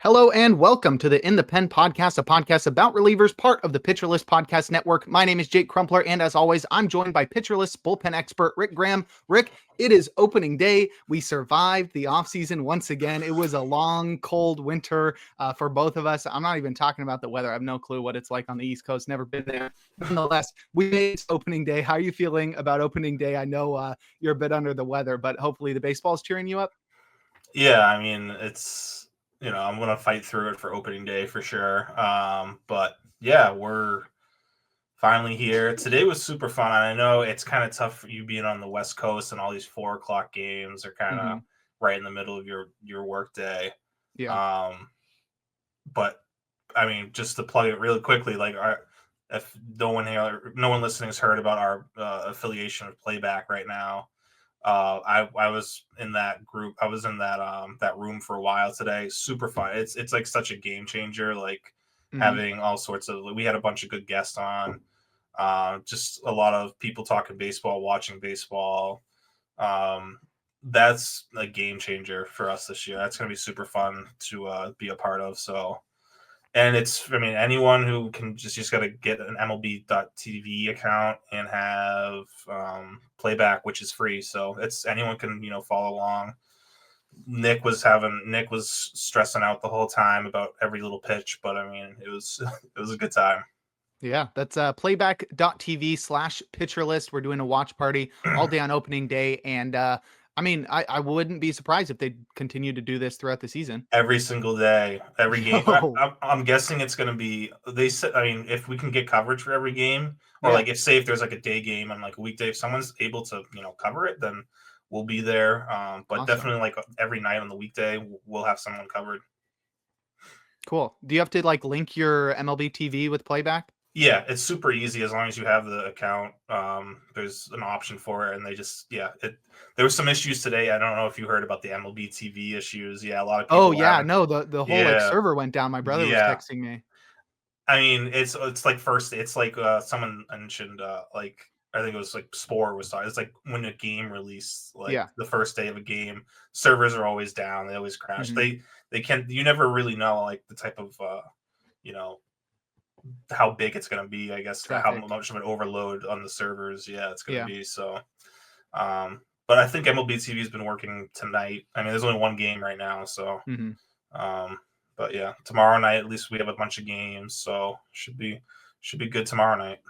Hello and welcome to the In the Pen podcast, a podcast about relievers, part of the Pitcher List Podcast Network. My name is Jake Crumpler, and as always, I'm joined by Pitcher List bullpen expert Rick Graham. Rick, it is opening day. We survived the offseason once again. It was a long, cold winter for both of us. I'm not even talking about the weather. I have no clue what it's like on the East Coast. Never been there. Nonetheless, we made it opening day. How are you feeling about opening day? I know you're a bit under the weather, but hopefully the baseball's cheering you up. Yeah, I mean, I'm going to fight through it for opening day for sure. But yeah, we're finally here. Today was super fun. And I know it's kind of tough for you being on the West Coast and all these 4 o'clock games are kind of right in the middle of your work day. Yeah. But I mean, just to plug it really quickly, if no one listening has heard about our affiliation with Playback right now. I was in that group. I was in that room for a while today. Super fun. It's like such a game changer. Like having all sorts of. We had a bunch of good guests on. Just a lot of people talking baseball, watching baseball. That's a game changer for us this year. That's gonna be super fun to be a part of. So. And anyone who can just got to get an MLB.TV account and have Playback, which is free. So anyone can, follow along. Nick was stressing out the whole time about every little pitch, but I mean, it was a good time. Yeah, that's playback.tv/pitcher list. We're doing a watch party all day on opening day. And I wouldn't be surprised if they continue to do this throughout the season. Every single day, every game. Oh. I'm guessing it's going to be, they said, I mean, if we can get coverage for every game, or Yeah. like if there's like a day game and like a weekday, if someone's able to, cover it, then we'll be there. But Awesome. definitely like every night on the weekday, we'll have someone covered. Cool. Do you have to like link your MLB TV with Playback? Yeah, it's super easy as long as you have the account. There's an option for it, and there were some issues today. I don't know if you heard about the MLB TV issues. Yeah, a lot of people. Oh yeah, no, the whole like Yeah, server went down. My brother was yeah. texting me. I mean, it's like someone mentioned like I think it was like Spore was talking. It's like when a game release, like Yeah. the first day of a game, servers are always down. They always crash. They can you never really know like the type of you know how big it's going to be, I guess. Traffic. How much of an overload on the servers it's going to be. So but I think MLB TV has been working tonight. I mean, there's only one game right now, so but yeah, tomorrow night at least we have a bunch of games, so should be good tomorrow night.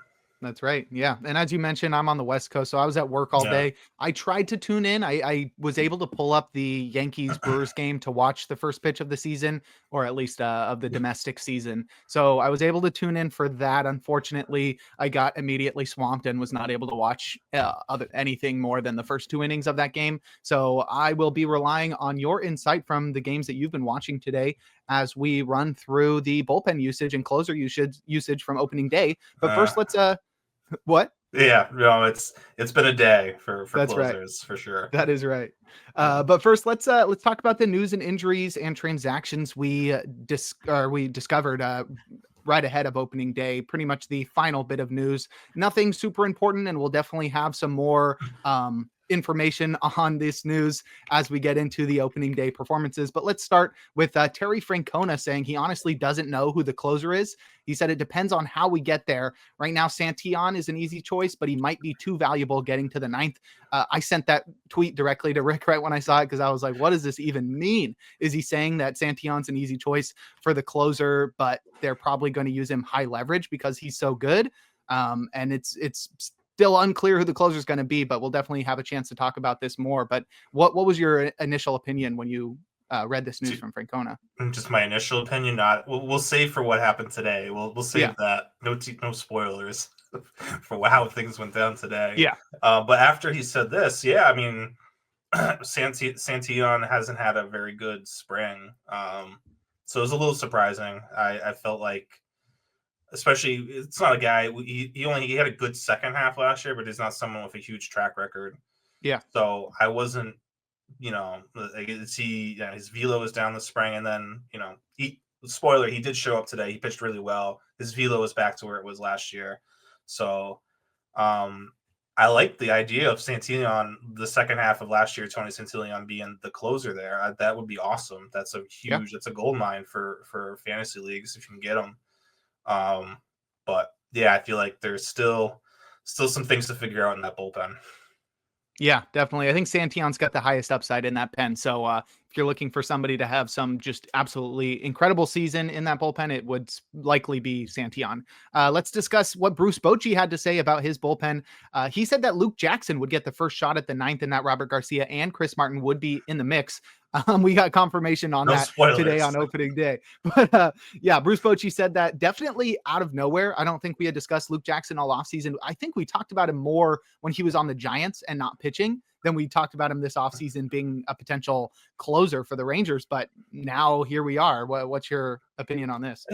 That's right. Yeah. And as you mentioned, I'm on the West Coast, so I was at work all day. I tried to tune in. I was able to pull up the Yankees Brewers game to watch the first pitch of the season, or at least of the domestic season. So I was able to tune in for that. Unfortunately, I got immediately swamped and was not able to watch anything more than the first 2 innings of that game. So I will be relying on your insight from the games that you've been watching today as we run through the bullpen usage and closer usage from opening day. But first, let's what? Yeah, no, it's been a day for That's closers right. for sure. That is right. But first, let's talk about the news and injuries and transactions we discovered right ahead of opening day. Pretty much the final bit of news. Nothing super important, and we'll definitely have some more information on this news as we get into the opening day performances. But let's start with Terry Francona saying he honestly doesn't know who the closer is. He said it depends on how we get there. Right now, Santillan is an easy choice, but he might be too valuable getting to the 9th. I sent that tweet directly to Rick right when I saw it because I was like, what does this even mean? Is he saying that Santillan's an easy choice for the closer, but they're probably going to use him high leverage because he's so good? And it's still unclear who the closer is going to be, but we'll definitely have a chance to talk about this more. But what was your initial opinion when you read this news from Francona? Just my initial opinion. We'll save for what happened today. We'll save that. No spoilers for how things went down today. Yeah. But after he said this, I mean, Santillan hasn't had a very good spring. So it was a little surprising. I felt like, especially, it's not a guy. He had a good second half last year, but he's not someone with a huge track record. Yeah. So I wasn't, his velo was down the spring, and then he did show up today. He pitched really well. His velo is back to where it was last year. So I like the idea of Santillan, the second half of last year, Tony Santillan being the closer there. That would be awesome. That's Yeah. that's a gold mine for fantasy leagues if you can get them. But yeah, I feel like there's still some things to figure out in that bullpen. Yeah, definitely. I think Santillon's got the highest upside in that pen. So if you're looking for somebody to have some just absolutely incredible season in that bullpen, it would likely be Santillon. Let's discuss what Bruce Bochy had to say about his bullpen. He said that Luke Jackson would get the first shot at the ninth and that Robert Garcia and Chris Martin would be in the mix. We got confirmation on No that today spoilers. on opening day. But yeah, Bruce Bochy said that definitely out of nowhere. I don't think we had discussed Luke Jackson all offseason. I think we talked about him more when he was on the Giants and not pitching than we talked about him this offseason being a potential closer for the Rangers. But now here we are. What's your opinion on this?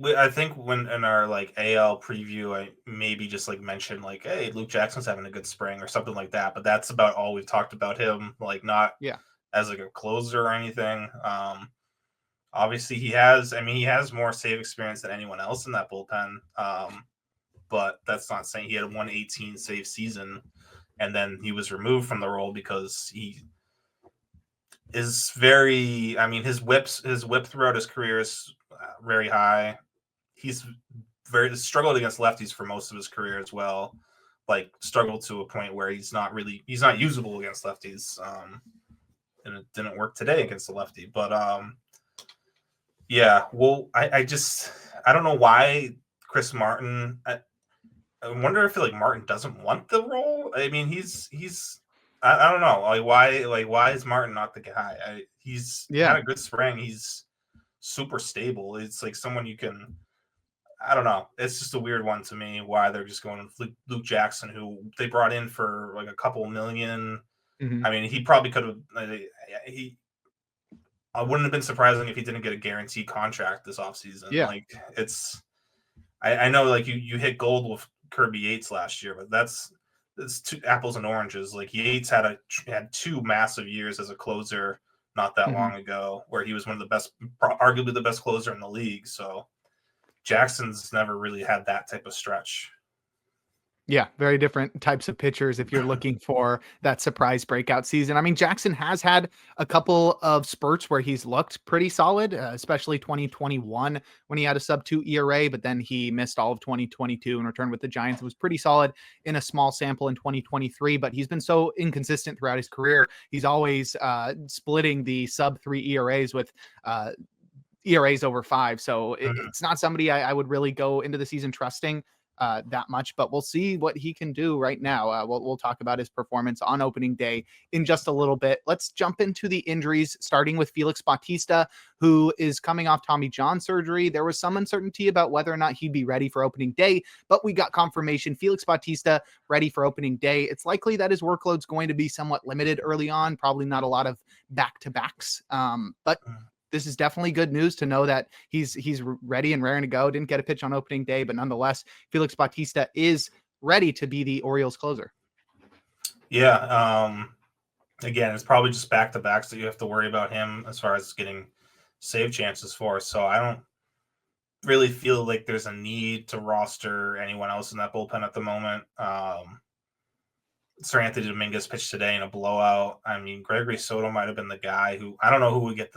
I think when in our like AL preview, I maybe just like mentioned like, hey, Luke Jackson's having a good spring or something like that. But that's about all we've talked about him. Like not Yeah. as like a closer or anything. Obviously he has. I mean, he has more save experience than anyone else in that bullpen. But that's not saying he had a 118 save season, and then he was removed from the role because he is very. I mean, his whip throughout his career is very high. He's very struggled against lefties for most of his career as well. Like struggled to a point where he's not usable against lefties. And it didn't work today against the lefty. But yeah, well, I don't know why Chris Martin. I wonder if like Martin doesn't want the role. I mean, I don't know why is Martin not the guy? He's had Yeah. a good spring. He's super stable. It's like someone you can. I don't know. It's just a weird one to me why they're just going with Luke Jackson, who they brought in for like a couple million. Mm-hmm. I mean, he probably could have. He I wouldn't have been surprising if he didn't get a guaranteed contract this offseason. Yeah. Like it's, I know like you hit gold with Kirby Yates last year, but it's two apples and oranges. Like Yates had two massive years as a closer not that Mm-hmm. long ago, where he was one of the best, arguably the best closer in the league. So Jackson's never really had that type of stretch. Yeah, very different types of pitchers if you're looking for that surprise breakout season. I mean, Jackson has had a couple of spurts where he's looked pretty solid, especially 2021 when he had a sub-2 ERA, but then he missed all of 2022 and returned with the Giants. It was pretty solid in a small sample in 2023, but he's been so inconsistent throughout his career. He's always splitting the sub-3 ERAs with ERAs over 5. So it's not somebody I would really go into the season trusting that much, but we'll see what he can do right now. We'll talk about his performance on opening day in just a little bit. Let's jump into the injuries, starting with Felix Bautista, who is coming off Tommy John surgery. There was some uncertainty about whether or not he'd be ready for opening day, but we got confirmation Felix Bautista ready for opening day. It's likely that his workload's going to be somewhat limited early on, probably not a lot of back-to-backs, but this is definitely good news to know that he's ready and raring to go. Didn't get a pitch on opening day, but nonetheless, Felix Bautista is ready to be the Orioles closer. Yeah. Again, it's probably just back-to-backs that you have to worry about him as far as getting save chances for. So I don't really feel like there's a need to roster anyone else in that bullpen at the moment. Sir Anthony Dominguez pitched today in a blowout. I mean, Gregory Soto might have been the guy who, I don't know who would get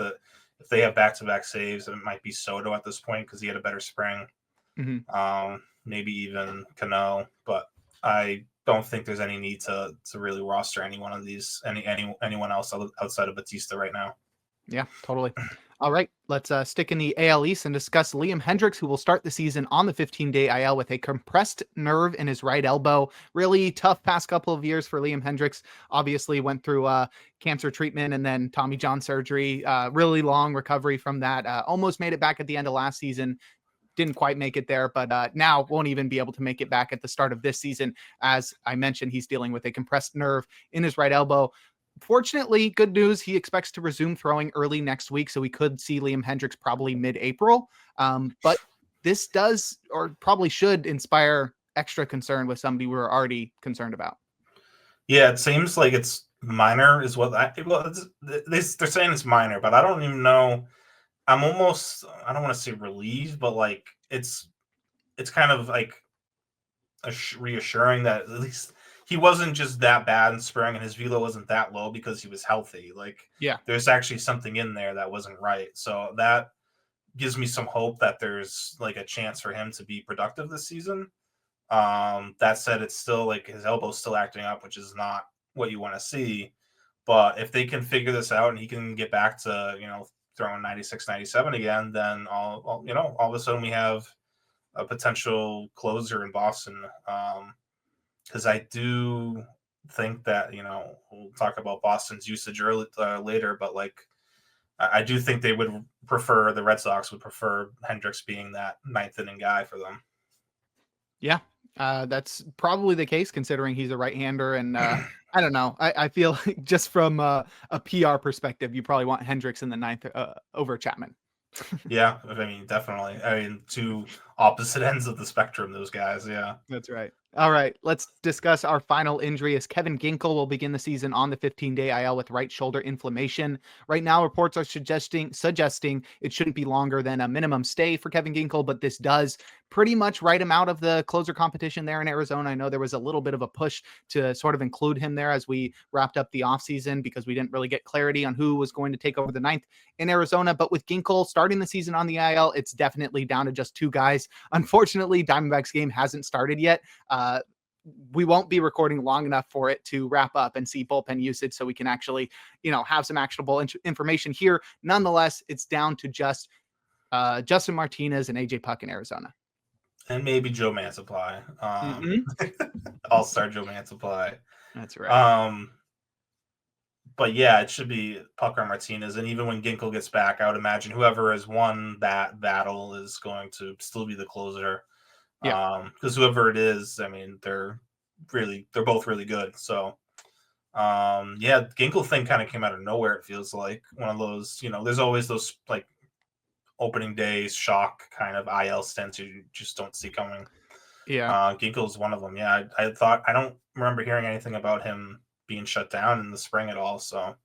if they have back-to-back saves, it might be Soto at this point because he had a better spring. Mm-hmm. Maybe even Cano, but I don't think there's any need to really roster any one of these, anyone else outside of Batista right now. Yeah, totally. All right, let's stick in the AL East and discuss Liam Hendriks, who will start the season on the 15-day IL with a compressed nerve in his right elbow. Really tough past couple of years for Liam Hendriks. Obviously went through cancer treatment and then Tommy John surgery. Really long recovery from that. Almost made it back at the end of last season. Didn't quite make it there, but now won't even be able to make it back at the start of this season. As I mentioned, he's dealing with a compressed nerve in his right elbow. Fortunately, good news, he expects to resume throwing early next week, so we could see Liam Hendriks probably mid-April. But this does, or probably should, inspire extra concern with somebody we're already concerned about. Yeah, it seems like it's minor is what they're saying it's minor, but I don't even know. I'm almost, I don't want to say relieved, but like it's kind of like reassuring that at least he wasn't just that bad in spring, and his velo wasn't that low because he was healthy. Like, Yeah. there's actually something in there that wasn't right. So that gives me some hope that there's like a chance for him to be productive this season. That said, it's still like his elbow's still acting up, which is not what you want to see. But if they can figure this out and he can get back to, throwing 96, 97 again, then all of a sudden we have a potential closer in Boston. Because I do think that, we'll talk about Boston's usage later, but like I do think they would prefer, the Red Sox would prefer Hendricks being that ninth inning guy for them. Yeah, that's probably the case considering he's a right-hander. And I don't know. I feel like just from a PR perspective, you probably want Hendricks in the ninth over Chapman. Yeah, I mean, definitely. I mean, two opposite ends of the spectrum, those guys. Yeah. That's right. All right, let's discuss our final injury as Kevin Ginkel will begin the season on the 15-day IL with right shoulder inflammation. Right now, reports are suggesting it shouldn't be longer than a minimum stay for Kevin Ginkel, but this does pretty much write him out of the closer competition there in Arizona. I know there was a little bit of a push to sort of include him there as we wrapped up the offseason because we didn't really get clarity on who was going to take over the ninth in Arizona. But with Ginkel starting the season on the IL, it's definitely down to just two guys. Unfortunately, Diamondbacks game hasn't started yet. We won't be recording long enough for it to wrap up and see bullpen usage so we can actually, have some actionable information here. Nonetheless, it's down to just Justin Martinez and AJ Puck in Arizona. And maybe Joe Mansupply. All-star Joe Mansupply. That's right. But yeah, it should be Puck or Martinez. And even when Ginkel gets back, I would imagine whoever has won that battle is going to still be the closer. Yeah. Because whoever it is, I mean, they're both really good. So yeah, Ginkel thing kind of came out of nowhere. It feels like one of those, there's always those like opening days shock kind of IL stints you just don't see coming. Yeah. Ginkel's one of them. Yeah, I don't remember hearing anything about him being shut down in the spring at all. So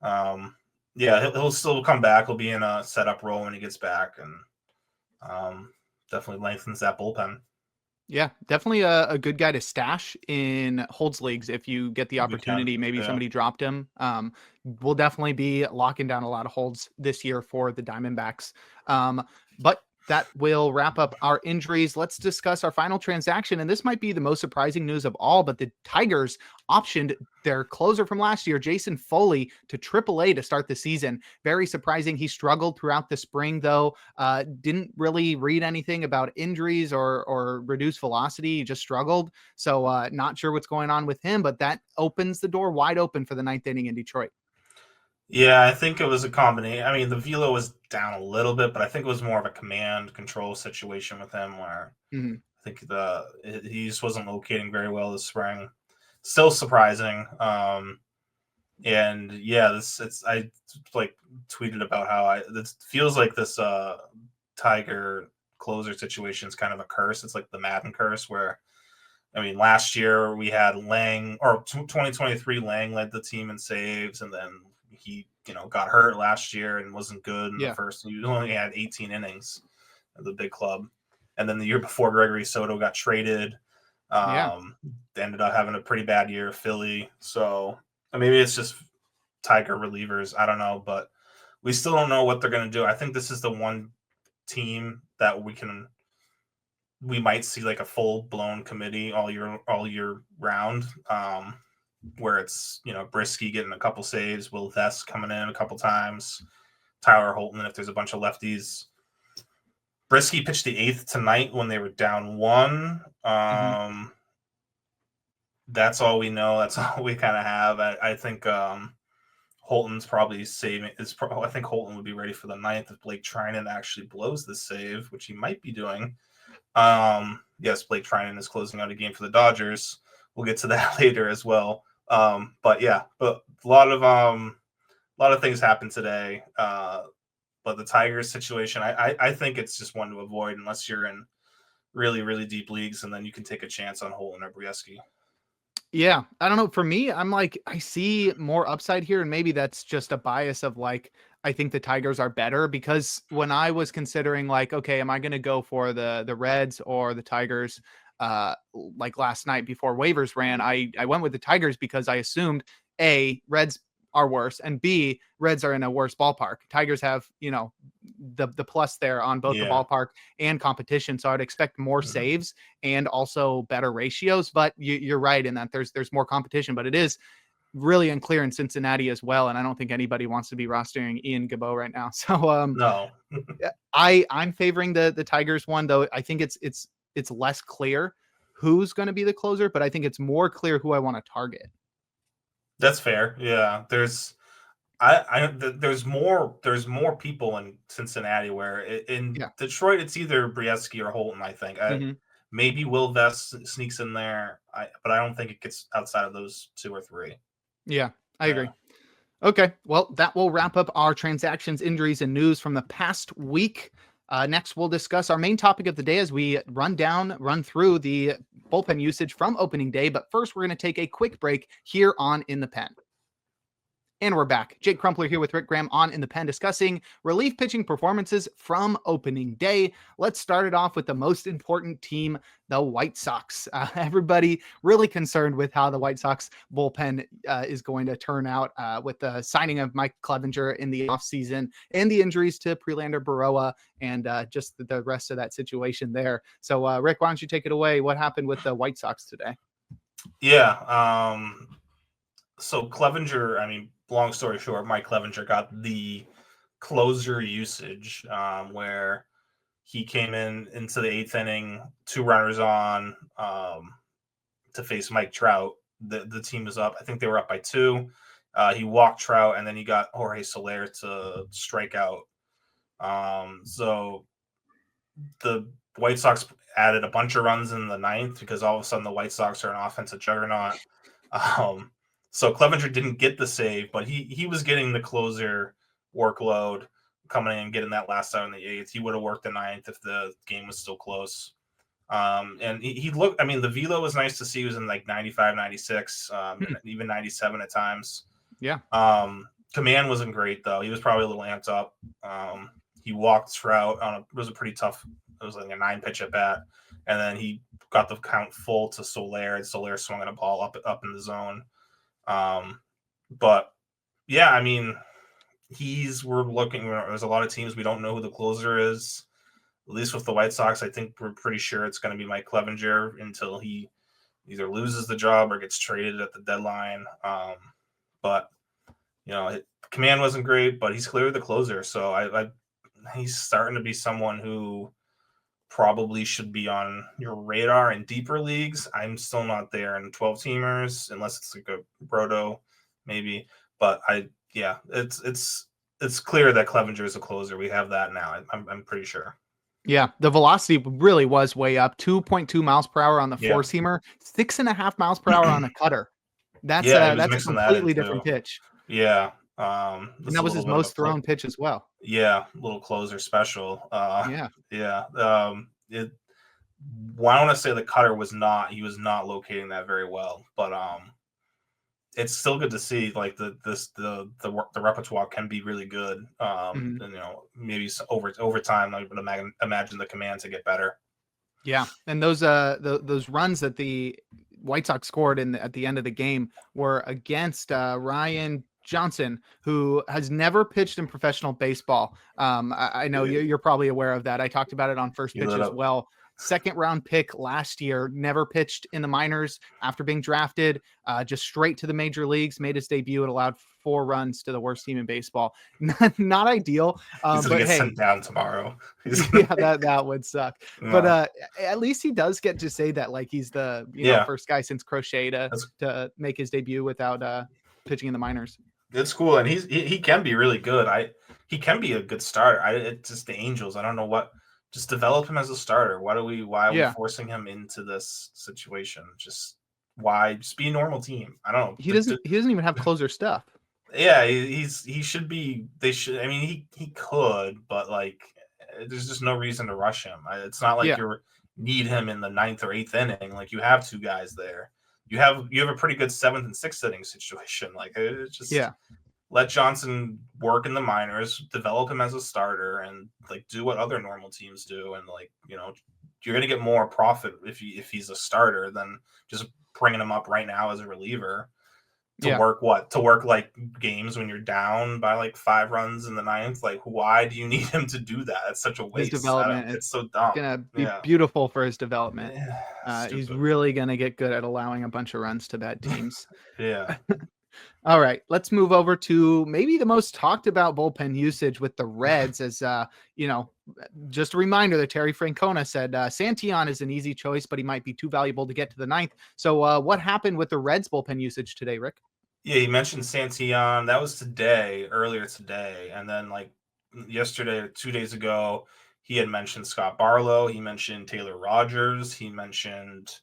yeah, he'll still come back. He'll be in a setup role when he gets back, and definitely lengthens that bullpen. Yeah, definitely a good guy to stash in holds leagues if you get the You can, opportunity. Maybe yeah. somebody dropped him. We'll definitely be locking down a lot of holds this year for the Diamondbacks. But that will wrap up our injuries. Let's discuss our final transaction. And this might be the most surprising news of all, but the Tigers optioned their closer from last year, Jason Foley, to AAA to start the season. Very surprising. He struggled throughout the spring, though. Didn't really read anything about injuries or reduced velocity. He just struggled. So not sure what's going on with him, but that opens the door wide open for the ninth inning in Detroit. Yeah, I think it was a combination. I mean, the velo was down a little bit, but I think it was more of a command control situation with him where I think he just wasn't locating very well this spring. Still surprising. And yeah, I like tweeted about how it feels like this Tiger closer situation is kind of a curse. It's like the Madden curse where, I mean, last year we had Lang, or 2023 Lang led the team in saves, and then he got hurt last year and wasn't good in the first. He only had 18 innings at the big club, and then the year before Gregory Soto got traded. Ended up having a pretty bad year, Philly. So maybe it's just Tiger relievers. I don't know, but we still don't know what they're going to do. I think this is the one team that we might see like a full blown committee all year round, where it's Brisky getting a couple saves, Will Vest coming in a couple times, Tyler Holton if there's a bunch of lefties. Brisky pitched the 8th tonight when they were down 1. That's all we know. That's all we kind of have. I think Holton's probably saving. I think Holton would be ready for the 9th if Blake Trinan actually blows the save, which he might be doing. Yes, Blake Trinan is closing out a game for the Dodgers. We'll get to that later as well. But yeah, but a lot of things happened today. But the Tigers situation, I think it's just one to avoid unless you're in really, really deep leagues, and then you can take a chance on Holton or Brieski. Yeah, I don't know. For me, I'm like, I see more upside here, and maybe that's just a bias of like, I think the Tigers are better because when I was considering like, okay, am I going to go for the Reds or the Tigers? like last night before waivers ran, I went with the Tigers because I assumed A, Reds are worse, and B, Reds are in a worse ballpark. Tigers have, the plus there on both the Yeah. ballpark and competition. So I'd expect more saves and also better ratios. But you're right in that there's more competition, but it is really unclear in Cincinnati as well. And I don't think anybody wants to be rostering Ian Gabot right now. So No. I'm favoring the Tigers one, though. I think it's less clear who's going to be the closer, but I think it's more clear who I want to target. That's fair. Yeah. There's more people in Cincinnati where in Yeah. Detroit it's either Brieski or Holton. I think maybe Will Vest sneaks in there, but I don't think it gets outside of those 2 or 3. Yeah, I agree. Okay, well, that will wrap up our transactions, injuries, and news from the past week. Next, we'll discuss our main topic of the day as we run through the bullpen usage from opening day. But first, we're going to take a quick break here on In the Pen. And we're back. Jake Crumpler here with Rick Graham on In the Pen discussing relief pitching performances from opening day. Let's start it off with the most important team, the White Sox. Everybody really concerned with how the White Sox bullpen is going to turn out with the signing of Mike Clevenger in the offseason and the injuries to Prelander Baroa and just the rest of that situation there. So, Rick, why don't you take it away? What happened with the White Sox today? Yeah. So Clevenger, I mean, long story short, Mike Clevenger got the closer usage where he came into the 8th inning, 2 runners on to face Mike Trout. The team was up. I think they were up by 2. He walked Trout, and then he got Jorge Soler to strike out. So the White Sox added a bunch of runs in the 9th because all of a sudden the White Sox are an offensive juggernaut. So Clevenger didn't get the save, but he was getting the closer workload coming in and getting that last out in the 8th. He would have worked the 9th if the game was still close. And he looked, I mean, the velo was nice to see. He was in like 95, 96, and even 97 at times. Yeah. Command wasn't great, though. He was probably a little amped up. He walked Trout it was a pretty tough, it was like a 9-pitch at bat. And then he got the count full to Soler, and Soler swung at a ball up in the zone. But yeah, I mean, we're looking, there's a lot of teams we don't know who the closer is. At least with the White Sox, I think we're pretty sure it's going to be Mike Clevenger until he either loses the job or gets traded at the deadline. But command wasn't great, but he's clearly the closer. So he's starting to be someone who probably should be on your radar in deeper leagues. I'm still not there in 12-teamers unless it's like a Brodo, maybe. But it's clear that Clevenger is a closer. We have that now. I'm pretty sure. Yeah, the velocity really was way up. 2.2 miles per hour on the 4-seamer, 6.5 miles per hour on the cutter. That's a completely different pitch. Yeah. And that was his most thrown pitch as well. Yeah, little closer special. Yeah. I want to say the cutter he was not locating that very well, but it's still good to see like the repertoire can be really good. And maybe over time I would imagine the command to get better. Yeah, and those runs that the White Sox scored at the end of the game were against Ryan Johnson, who has never pitched in professional baseball. I know you're probably aware of that. I talked about it on First Pitch as well. 2nd round pick last year, never pitched in the minors after being drafted, just straight to the major leagues, made his debut and allowed 4 runs to the worst team in baseball. Not ideal. He's gonna get sent down tomorrow. Yeah, that would suck. No. But at least he does get to say that like he's the first guy since Crochet to make his debut without pitching in the minors. It's cool, and he can be really good. He can be a good starter. It's just the Angels. I don't know what. Just develop him as a starter. Why are we forcing him into this situation? Just be a normal team. I don't know. He doesn't even have closer stuff. Yeah, he should be. They should. I mean, he could, but like, there's just no reason to rush him. It's not like you need him in the 9th or 8th inning. Like you have 2 guys there. You have a pretty good 7th and 6th inning situation. Like it's just let Johnson work in the minors, develop him as a starter, and like do what other normal teams do, and like you're going to get more profit if he's a starter than just bringing him up right now as a reliever to work like games when you're down by like 5 runs in the ninth. Like, why do you need him to do that? It's such a His waste. development, It's so it's dumb. gonna be Yeah. beautiful for his development. He's Stupid. really gonna get good at allowing a bunch of runs to bad teams. Yeah. All right, let's move over to maybe the most talked about bullpen usage with the Reds. As just a reminder that Terry Francona said Santillan is an easy choice, but he might be too valuable to get to the ninth. So what happened with the Reds bullpen usage today, Rick? Yeah, you mentioned Santillan. That was earlier today. And then like yesterday or 2 days ago, he had mentioned Scott Barlow. He mentioned Taylor Rogers. He mentioned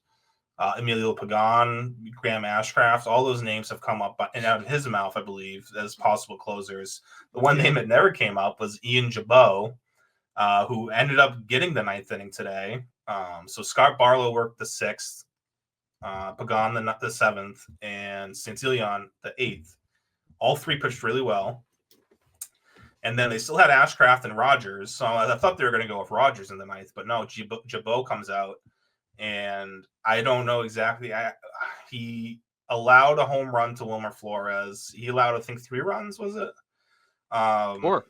Emilio Pagan, Graham Ashcraft. All those names have come up and out of his mouth, I believe, as possible closers. The one name that never came up was Ian Jabot, who ended up getting the ninth inning today. So Scott Barlow worked the sixth. Pagan the seventh, and Santillan the eighth. All three pitched really well. And then they still had Ashcraft and Rogers. So I thought they were going to go with Rogers in the ninth, but no, Jabot comes out. And I don't know exactly. He allowed a home run to Wilmer Flores. He allowed, I think, 3 runs, was it? 4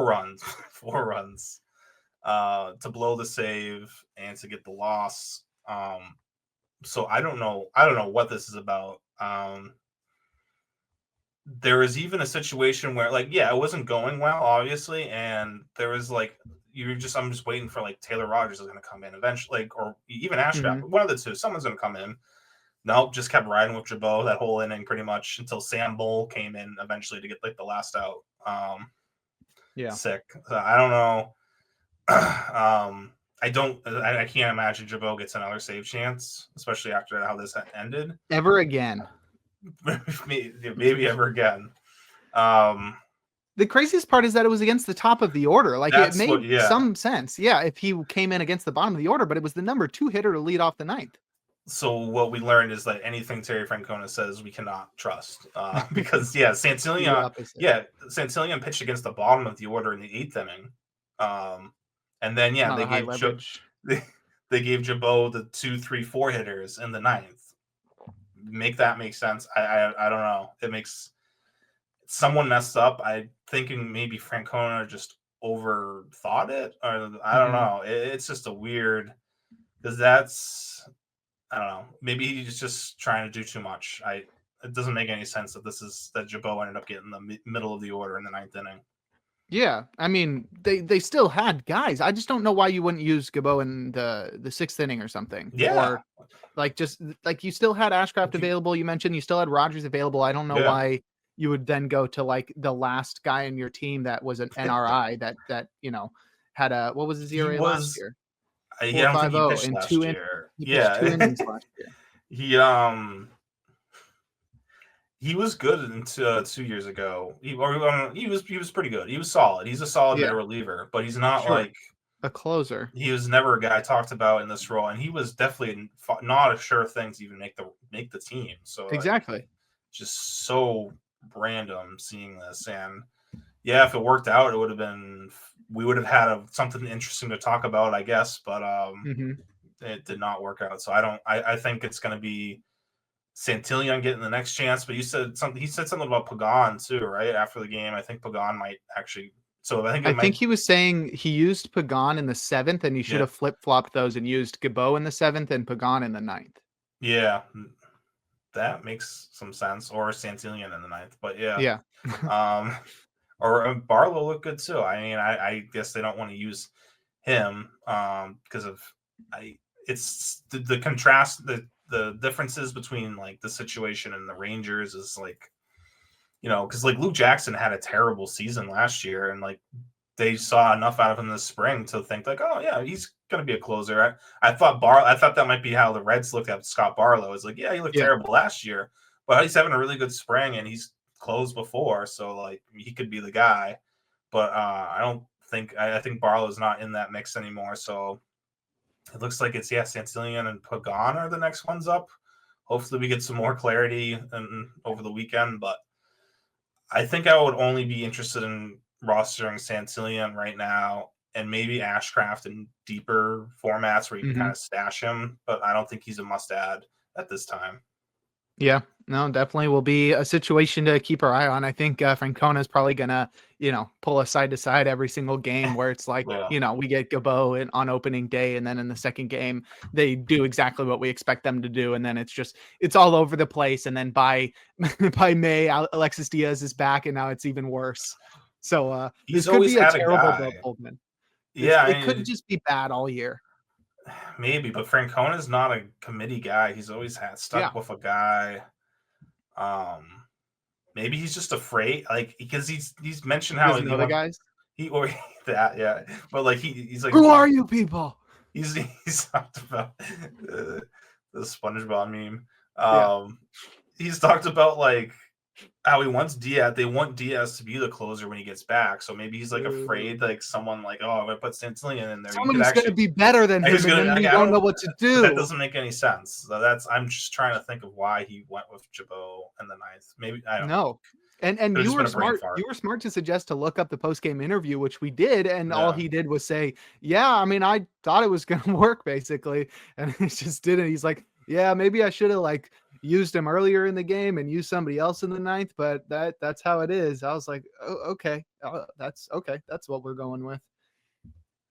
runs. 4 runs to blow the save and to get the loss. So I don't know what this is about. There was even a situation where, like, it wasn't going well, obviously, and there was like I'm just waiting for like Taylor Rogers is going to come in eventually, like, or even Ashcraft, one of the two, someone's going to come in. Nope, just kept riding with Jabot that whole inning pretty much until Sam Bull came in eventually to get like the last out. Sick. So I don't know. I can't imagine Jabot gets another save chance, especially after how this ended. Ever again. Maybe ever again. The craziest part is that it was against the top of the order. Like, it made some sense. Yeah, if he came in against the bottom of the order, but it was the number 2 hitter to lead off the ninth. So what we learned is that anything Terry Francona says we cannot trust, because Santillan pitched against the bottom of the order in the 8th inning, and then they gave Jabot the 2, 3, 4 hitters in the 9th. Make that make sense? I don't know. It makes someone messed up. I'm thinking maybe Francona just overthought it, or I don't know. It's just a weird, because that's. I don't know. Maybe he's just trying to do too much. It doesn't make any sense that Jabot ended up getting the middle of the order in the 9th inning. Yeah, I mean, they still had guys. I just don't know why you wouldn't use Jabot in the 6th inning or something. Yeah, or like just like you still had Ashcraft available. You mentioned you still had Rogers available. I don't know why you would then go to like the last guy in your team that was an NRI that had a, what was his ERA last year? I don't think he pitched last year. He pitched 2 innings last year. He was good until 2 years ago. He was pretty good. He was solid. He's a solid middle reliever, but he's not like a closer. He was never a guy talked about in this role, and he was definitely not a sure thing to even make the team. So exactly, just so random seeing this. And if it worked out, we would have had something interesting to talk about, I guess. But it did not work out. So I think it's going to be Santillan getting the next chance. But he said something about Pagan too, right? After the game, I think Pagan might actually. So I think he was saying he used Pagan in the 7th, and he should have flip-flopped those and used Jabot in the 7th and Pagan in the 9th. Yeah, that makes some sense. Or Santillan in the 9th, but or Barlow looked good too. I mean, I guess they don't want to use him because of it's the contrast, the differences between like the situation and the Rangers is like, because like Luke Jackson had a terrible season last year, and like they saw enough out of him this spring to think like, oh yeah, he's gonna be a closer. I thought that might be how the Reds looked at Scott Barlow. It's like, he looked terrible last year, but he's having a really good spring and he's closed before, so like he could be the guy. But I think Barlow's not in that mix anymore. So it looks like it's Santillan and Pagan are the next ones up. Hopefully we get some more clarity over the weekend, but I think I would only be interested in rostering Santillan right now and maybe Ashcraft in deeper formats where you can kind of stash him, but I don't think he's a must add at this time. Yeah, no, definitely will be a situation to keep our eye on. I think Francona is probably gonna, pull us side to side every single game where it's like, Yeah. we get Gabo on opening day, and then in the second game they do exactly what we expect them to do, and then it's all over the place. And then by by May, Alexis Diaz is back, and now it's even worse. So this He's could always be a had a terrible guy. Bullpen. Yeah, It could just be bad all year. maybe, but Francona's not a committee guy. He's always had Yeah, stuck with a guy. Um, maybe he's just afraid, like because he's mentioned he how doesn't he know the wants guys. he or that yeah, but like he's like Who are you people? he's talked about the SpongeBob meme. Yeah. He's talked about like how he wants Diaz. They want Diaz to be the closer when he gets back. So maybe he's like afraid, like someone like, oh, if I put Santillan in there, you could Someone's gonna actually. be better than He's him, and gonna. then Like, we I don't know don't. what to That do. doesn't make any sense. So that's. I'm just trying to think of why he went with Jabot in the ninth. Maybe I don't know. No. And Could have you just were been a brain smart. fart. You were smart to suggest to look up the post game interview, which we did, and all Yeah. he did was say, "Yeah, I mean, I thought it was gonna work, basically," and it just didn't. He's like, "Yeah, maybe I should have like used him earlier in the game and used somebody else in the ninth, but that's how it is." I was like, "Oh, okay, that's okay. That's what we're going with."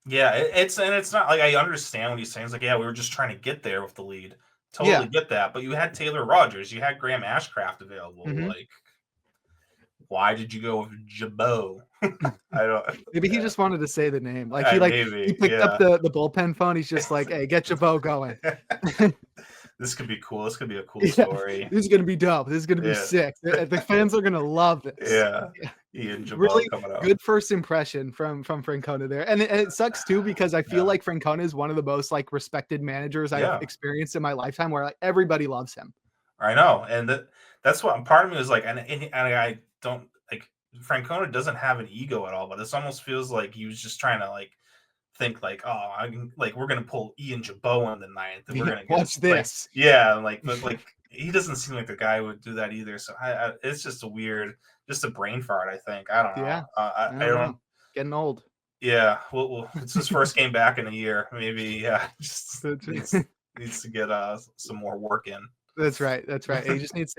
Yeah. It's not like I understand what he's saying. It's like, yeah, we were just trying to get there with the lead. Totally Yeah. get that. But you had Taylor Rogers. You had Graham Ashcraft available. Hmm. Like, why did you go with Jabot? I don't. Maybe he Yeah. just wanted to say the name. He Maybe. picked up Yeah. the bullpen phone. He's just like, "Hey, get your bow going." This could be cool. This could be a cool Yeah, story. this is gonna be dope. This is gonna be Yeah. sick. The fans are gonna love this. Yeah. Yeah. Ian Jabot Really coming out. good first impression from Francona there. And it sucks too because I feel Yeah. like Francona is one of the most like respected managers I've Yeah. experienced in my lifetime where like everybody loves him. I know. And that's what part of me was like, and I don't like Francona doesn't have an ego at all, but this almost feels like he was just trying to like think like, oh, I can like we're gonna pull Ian Jabot in the ninth and we're Yeah, gonna get watch us like this. yeah, like but like he doesn't seem like the guy who would do that either. So it's just just a brain fart. I think I don't know. Yeah, I I don't don't. know. Getting old. Yeah, it's his first game back in a year. Maybe yeah, just needs to get some more work in. That's right. That's right. He just needs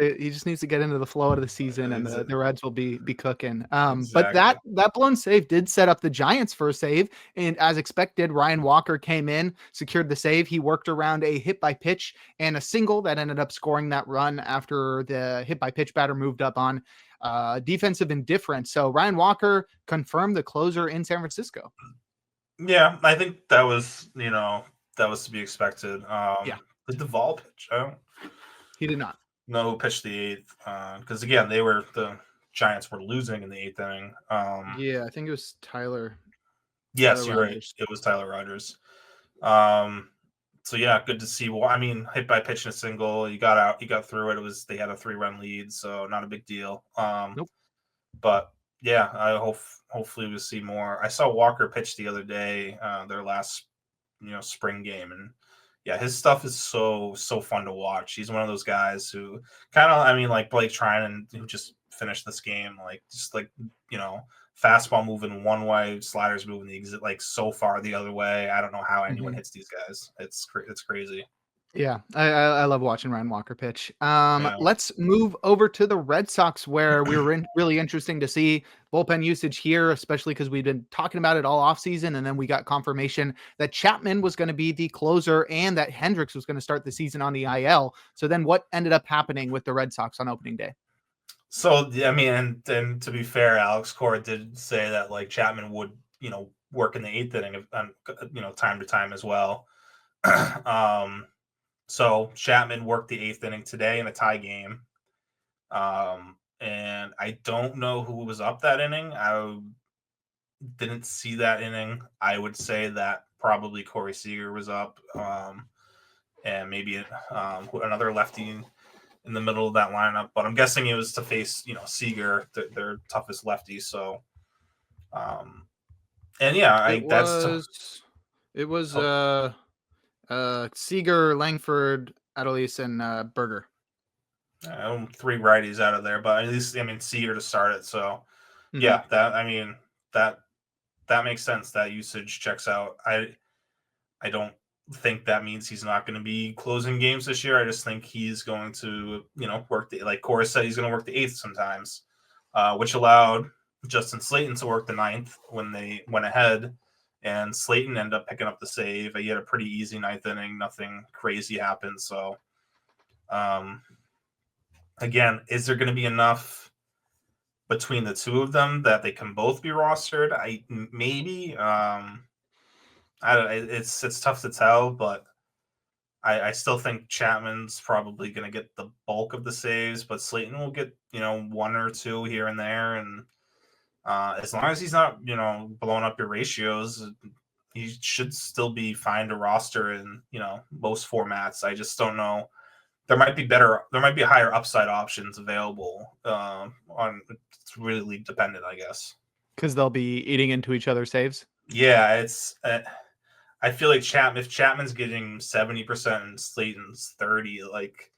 to get into the flow of the season, and the Reds will be cooking. But Exactly. that blown save did set up the Giants for a save, and as expected, Ryan Walker came in, secured the save. He worked around a hit by pitch and a single that ended up scoring that run after the hit by pitch batter moved up on defensive indifference. So Ryan Walker confirmed the closer in San Francisco. Yeah, I think that was that was to be expected. Yeah, The Duvall pitch. I don't he did not. know who pitched the eighth because again the Giants were losing in the eighth inning. Yeah, I think it was Tyler. Yes, Tyler you're right. Rogers. It was Tyler Rogers. Um, so yeah, good to see. Well, I mean, hit by pitch and a single. You got out. You got through it. They had a 3-run lead, so not a big deal. Nope. But yeah, hopefully we'll see more. I saw Walker pitch the other day, their last spring game, and yeah, his stuff is so fun to watch. He's one of those guys who kind of, I mean, like Blake Trinan, who just finished this game, like just like fastball moving one way, sliders moving the exit like so far the other way. I don't know how anyone hits these guys. It's crazy. Yeah, I love watching Ryan Walker pitch. Yeah. Let's move over to the Red Sox, where we were really interesting to see bullpen usage here, especially because we've been talking about it all offseason, and then we got confirmation that Chapman was going to be the closer and that Hendricks was going to start the season on the IL. So then what ended up happening with the Red Sox on opening day? So I mean, and to be fair, Alex Cora did say that like Chapman would work in the eighth inning, time to time as well. So Chapman worked the eighth inning today in a tie game. And I don't know who was up that inning. I didn't see that inning. I would say that probably Corey Seager was up. And maybe another lefty in the middle of that lineup. But I'm guessing it was to face, Seager, their toughest lefty. So, and yeah, It was Seager, Langford, Adolis, and Berger. 3 righties out of there, but at least I mean Seager to start it. So Mhm. yeah, that that makes sense. That usage checks out. I don't think that means he's not going to be closing games this year. I just think he's going to, work like Cora said, he's going to work the eighth sometimes, which allowed Justin Slayton to work the ninth when they went ahead, and Slayton ended up picking up the save. He had a pretty easy ninth inning. Nothing crazy happened. So, again, is there going to be enough between the two of them that they can both be rostered? Maybe. It's tough to tell, but I still think Chapman's probably going to get the bulk of the saves, but Slayton will get, one or two here and there. And as long as he's not, blowing up your ratios, he should still be fine to roster in, most formats. I just don't know. There might be higher upside options available. It's really dependent, I guess. Because they'll be eating into each other's saves. Yeah, it's. I feel like if Chapman's getting 70% and Slayton's 30%, like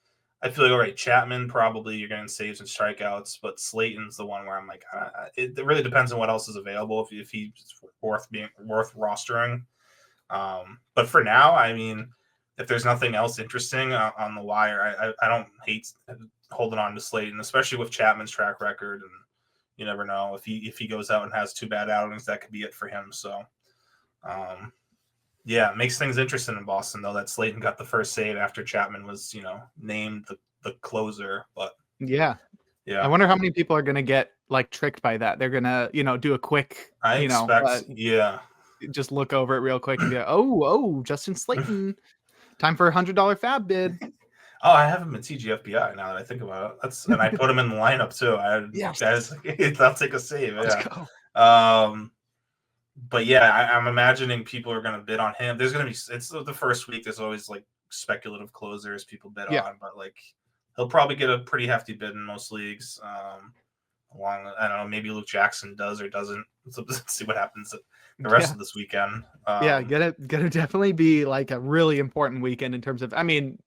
I feel like all right, Chapman probably you're getting saves and strikeouts, but Slayton's the one where I'm like, it really depends on what else is available if he's worth rostering. But for now, I mean, if there's nothing else interesting on the wire, I don't hate holding on to Slayton, especially with Chapman's track record, and you never know if he goes out and has two bad outings, that could be it for him. So. Yeah, it makes things interesting in Boston, though, that Slayton got the first save after Chapman was, named the closer. But yeah. I wonder how many people are going to get like tricked by that. They're going to, do a quick, just look over it real quick and go, oh, Justin Slayton, time for $100 fab bid. Oh, I have him in TGFBI now that I think about it. And I put him in the lineup too. I'll take a save. Let's go. But yeah, I'm imagining people are going to bid on him. There's going to be, it's the first week. There's always like speculative closers people bid on, but like he'll probably get a pretty hefty bid in most leagues. I don't know, maybe Luke Jackson does or doesn't. So let's see what happens the rest of this weekend. Gonna definitely be like a really important weekend in terms of, I mean,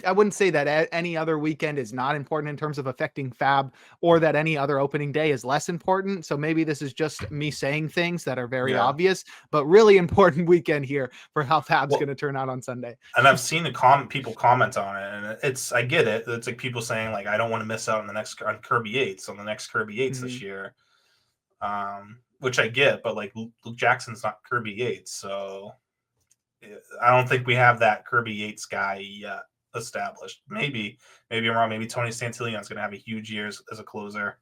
I wouldn't say that any other weekend is not important in terms of affecting fab, or that any other opening day is less important. So maybe this is just me saying things that are very obvious, but really important weekend here for how fab's going to turn out on Sunday. And I've seen people comment on it, and I get it. It's like people saying like, I don't want to miss out on Kirby Yates on the next Kirby Yates this year. Which I get, but like Luke Jackson's not Kirby Yates. So I don't think we have that Kirby Yates guy yet established. Maybe I'm wrong. Maybe Tony Santillan's going to have a huge year as a closer.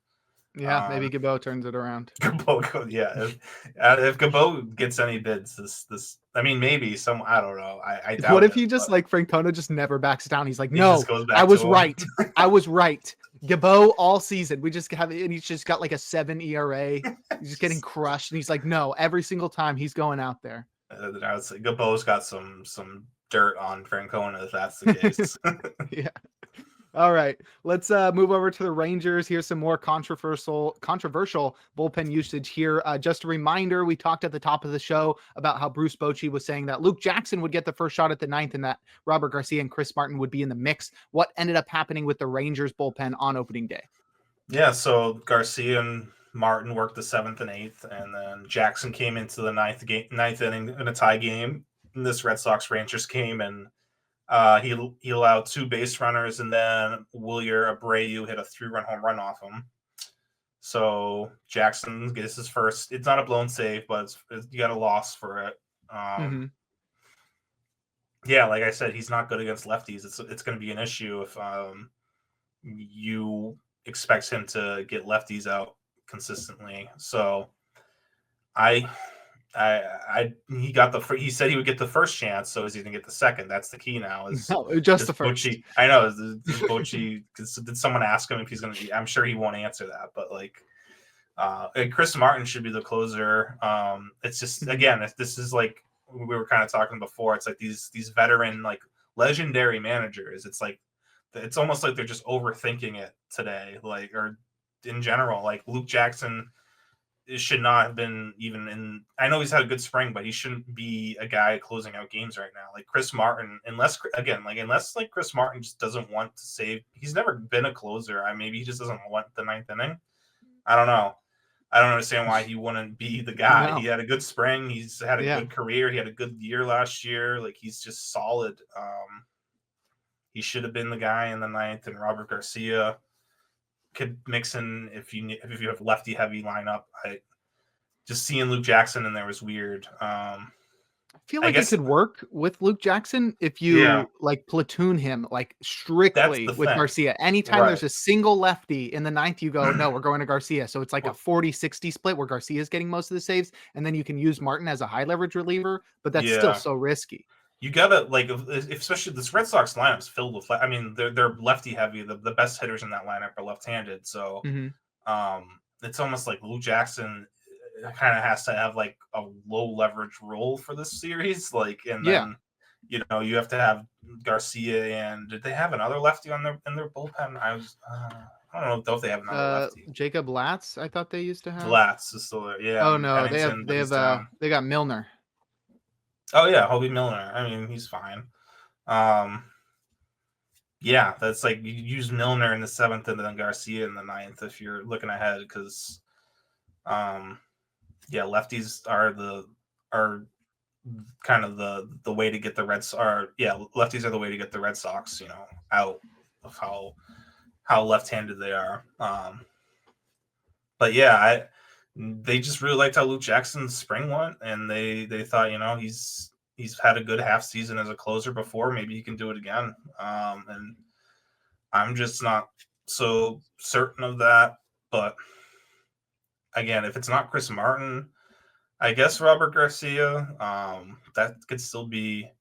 Yeah, maybe Gabo turns it around. Gabo, yeah. If Gabo gets any bids, this I mean, maybe some. I don't know. I doubt. What if he just like Francona just never backs down? He's like, no, I was right. I was right. Gabo all season. We just have, and he's just got like a 7 ERA. He's just getting crushed, and he's like, no, every single time he's going out there. I would say Gabo's got some dirt on Francona if that's the case. Yeah. All right, let's move over to the Rangers. Here's some more controversial bullpen usage here. Just a reminder, we talked at the top of the show about how Bruce Bochy was saying that Luke Jackson would get the first shot at the ninth and that Robert Garcia and Chris Martin would be in the mix. What ended up happening with the Rangers bullpen on opening day? Yeah, so Garcia and Martin worked the 7th and 8th, and then Jackson came into the ninth inning in a tie game. And this Red Sox Rangers game, and he allowed 2 base runners, and then Wilyer Abreu hit a 3-run home run off him. So Jackson gets his first. It's not a blown save, but you got a loss for it. Yeah, like I said, he's not good against lefties. It's going to be an issue if you expect him to get lefties out consistently. So he said he would get the first chance, so is he gonna get the second? That's the key now. No, just the first. Bochy, I know. Bochy, did someone ask him if he's gonna be? I'm sure he won't answer that, but like, Chris Martin should be the closer. It's just, again, if this is like we were kind of talking before, it's like these veteran, like legendary managers. It's like it's almost like they're just overthinking it today, like, or in general, like Luke Jackson. It should not have been even in. I know he's had a good spring, but he shouldn't be a guy closing out games right now. Like Chris Martin, unless like Chris Martin just doesn't want to save. He's never been a closer. Maybe he just doesn't want the ninth inning. I don't know. I don't understand why he wouldn't be the guy. He No. had a good spring. He's had a Yeah. good career. He had a good year last year. Like, he's just solid. He should have been the guy in the ninth, and Robert Garcia could mix in if you have lefty heavy lineup. I just seeing Luke Jackson in there was weird. I feel I like it guess could work with Luke Jackson if yeah, you like platoon him like that's strictly the with thing, Garcia. Anytime right? there's a single lefty in the ninth, you go, no, we're going to Garcia. So it's like a 40-60 split where Garcia is getting most of the saves, and then you can use Martin as a high leverage reliever, but that's still Yeah, so risky. you gotta like, especially this Red Sox lineup's filled with. I mean, they're lefty heavy. The best hitters in that lineup are left-handed. So Mhm. it's almost like Lou Jackson kind of has to have like a low leverage role for this series. Like, and Yeah. then you have to have Garcia, and did they have another lefty on their bullpen? I don't know if they have another lefty. Jacob Latz, I thought they used to have. Latz is still there, yeah, Oh and no, Pennington, but he's down. they got Milner. Oh yeah, Hobie Milner. I mean, he's fine. Um, yeah, that's like you use Milner in the seventh and then Garcia in the ninth if you're looking ahead, because yeah, lefties are kind of the way to get the Reds are yeah, lefties are the way to get the Red Sox, out of how left-handed they are. But yeah, they just really liked how Luke Jackson's spring went, and they thought, he's had a good half season as a closer before. Maybe he can do it again. And I'm just not so certain of that. But again, if it's not Chris Martin, I guess Robert Garcia. That could still be.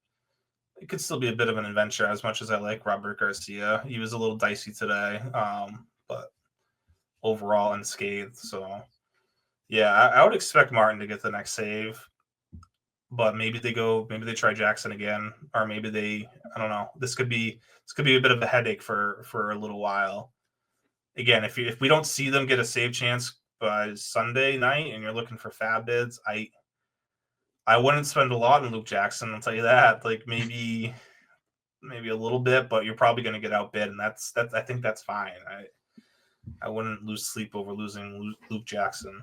It could still be a bit of an adventure. As much as I like Robert Garcia, he was a little dicey today, but overall unscathed. So yeah, I would expect Martin to get the next save, but maybe they try Jackson again, or maybe I don't know. This could be a bit of a headache for a little while. Again, if we don't see them get a save chance by Sunday night, and you're looking for fab bids, I wouldn't spend a lot on Luke Jackson. I'll tell you that. Like, maybe a little bit, but you're probably going to get outbid, and that's I think that's fine. I wouldn't lose sleep over losing Luke Jackson.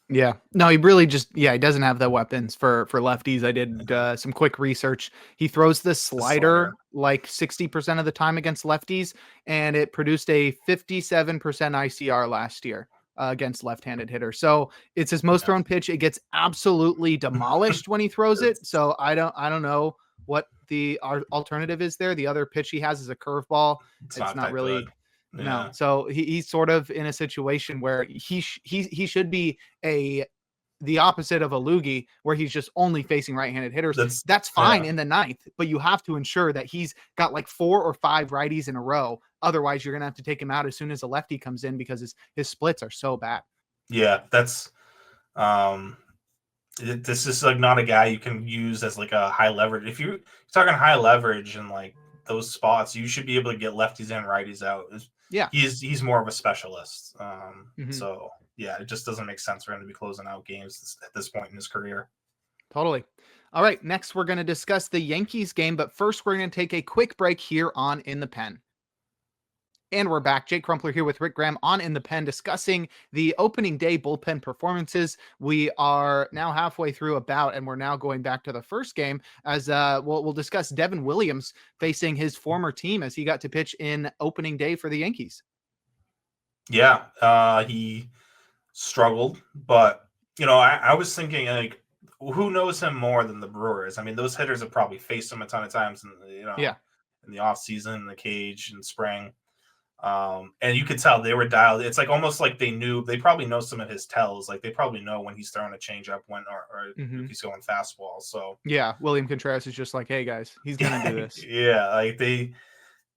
Yeah. No, he really he doesn't have the weapons for lefties. I did some quick research. He throws the slider like 60% of the time against lefties, and it produced a 57% ICR last year against left-handed hitters. So it's his most thrown pitch. It gets absolutely demolished when he throws it. So I don't know what the alternative is there. The other pitch he has is a curveball. It's not really good. no. Yeah. So he's sort of in a situation where he should be the opposite of a loogie, where he's just only facing right-handed hitters. That's fine in the ninth, but you have to ensure that he's got like 4 or 5 righties in a row. Otherwise, you're gonna have to take him out as soon as a lefty comes in, because his splits are so bad. Yeah, that's this is like not a guy you can use as like a high leverage. If you're talking high leverage and like those spots, you should be able to get lefties and righties out. Yeah, he's more of a specialist. Mhm. So yeah, it just doesn't make sense for him to be closing out games at this point in his career. Totally. All right, next we're going to discuss the Yankees game, but first we're going to take a quick break here on In the Pen. And we're back. Jake Crumpler here with Rick Graham on In the Pen, discussing the opening day bullpen performances. We are now halfway through and we're now going back to the first game, as we'll discuss Devin Williams facing his former team as he got to pitch in opening day for the Yankees. Yeah, he struggled, but I was thinking, like, who knows him more than the Brewers? I mean, those hitters have probably faced him a ton of times, in the off season, in the cage, in spring. And you could tell they were dialed. It's like almost like they probably know some of his tells. Like, they probably know when he's throwing a changeup, or if he's going fastball. So yeah, William Contreras is just like, hey guys, he's gonna do this. Yeah, like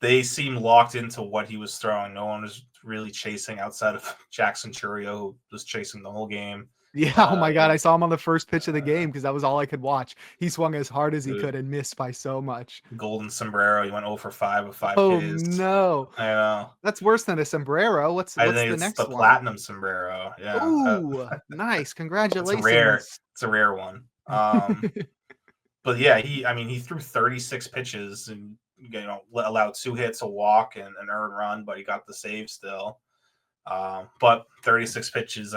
they seem locked into what he was throwing. No one was really chasing outside of Jackson Churio, who was chasing the whole game. Yeah, oh my God, I saw him on the first pitch of the game because that was all I could watch. He swung as hard as he could and missed by so much. Golden sombrero. He went 0 for 5 with 5 Oh Ks. no, I know. That's worse than a sombrero. What's I the think it's next the one? platinum sombrero. Yeah. Ooh, nice. Congratulations. It's a rare one. But yeah, he threw 36 pitches and allowed 2 hits, a walk, and an earned run, but he got the save still. But 36 pitches,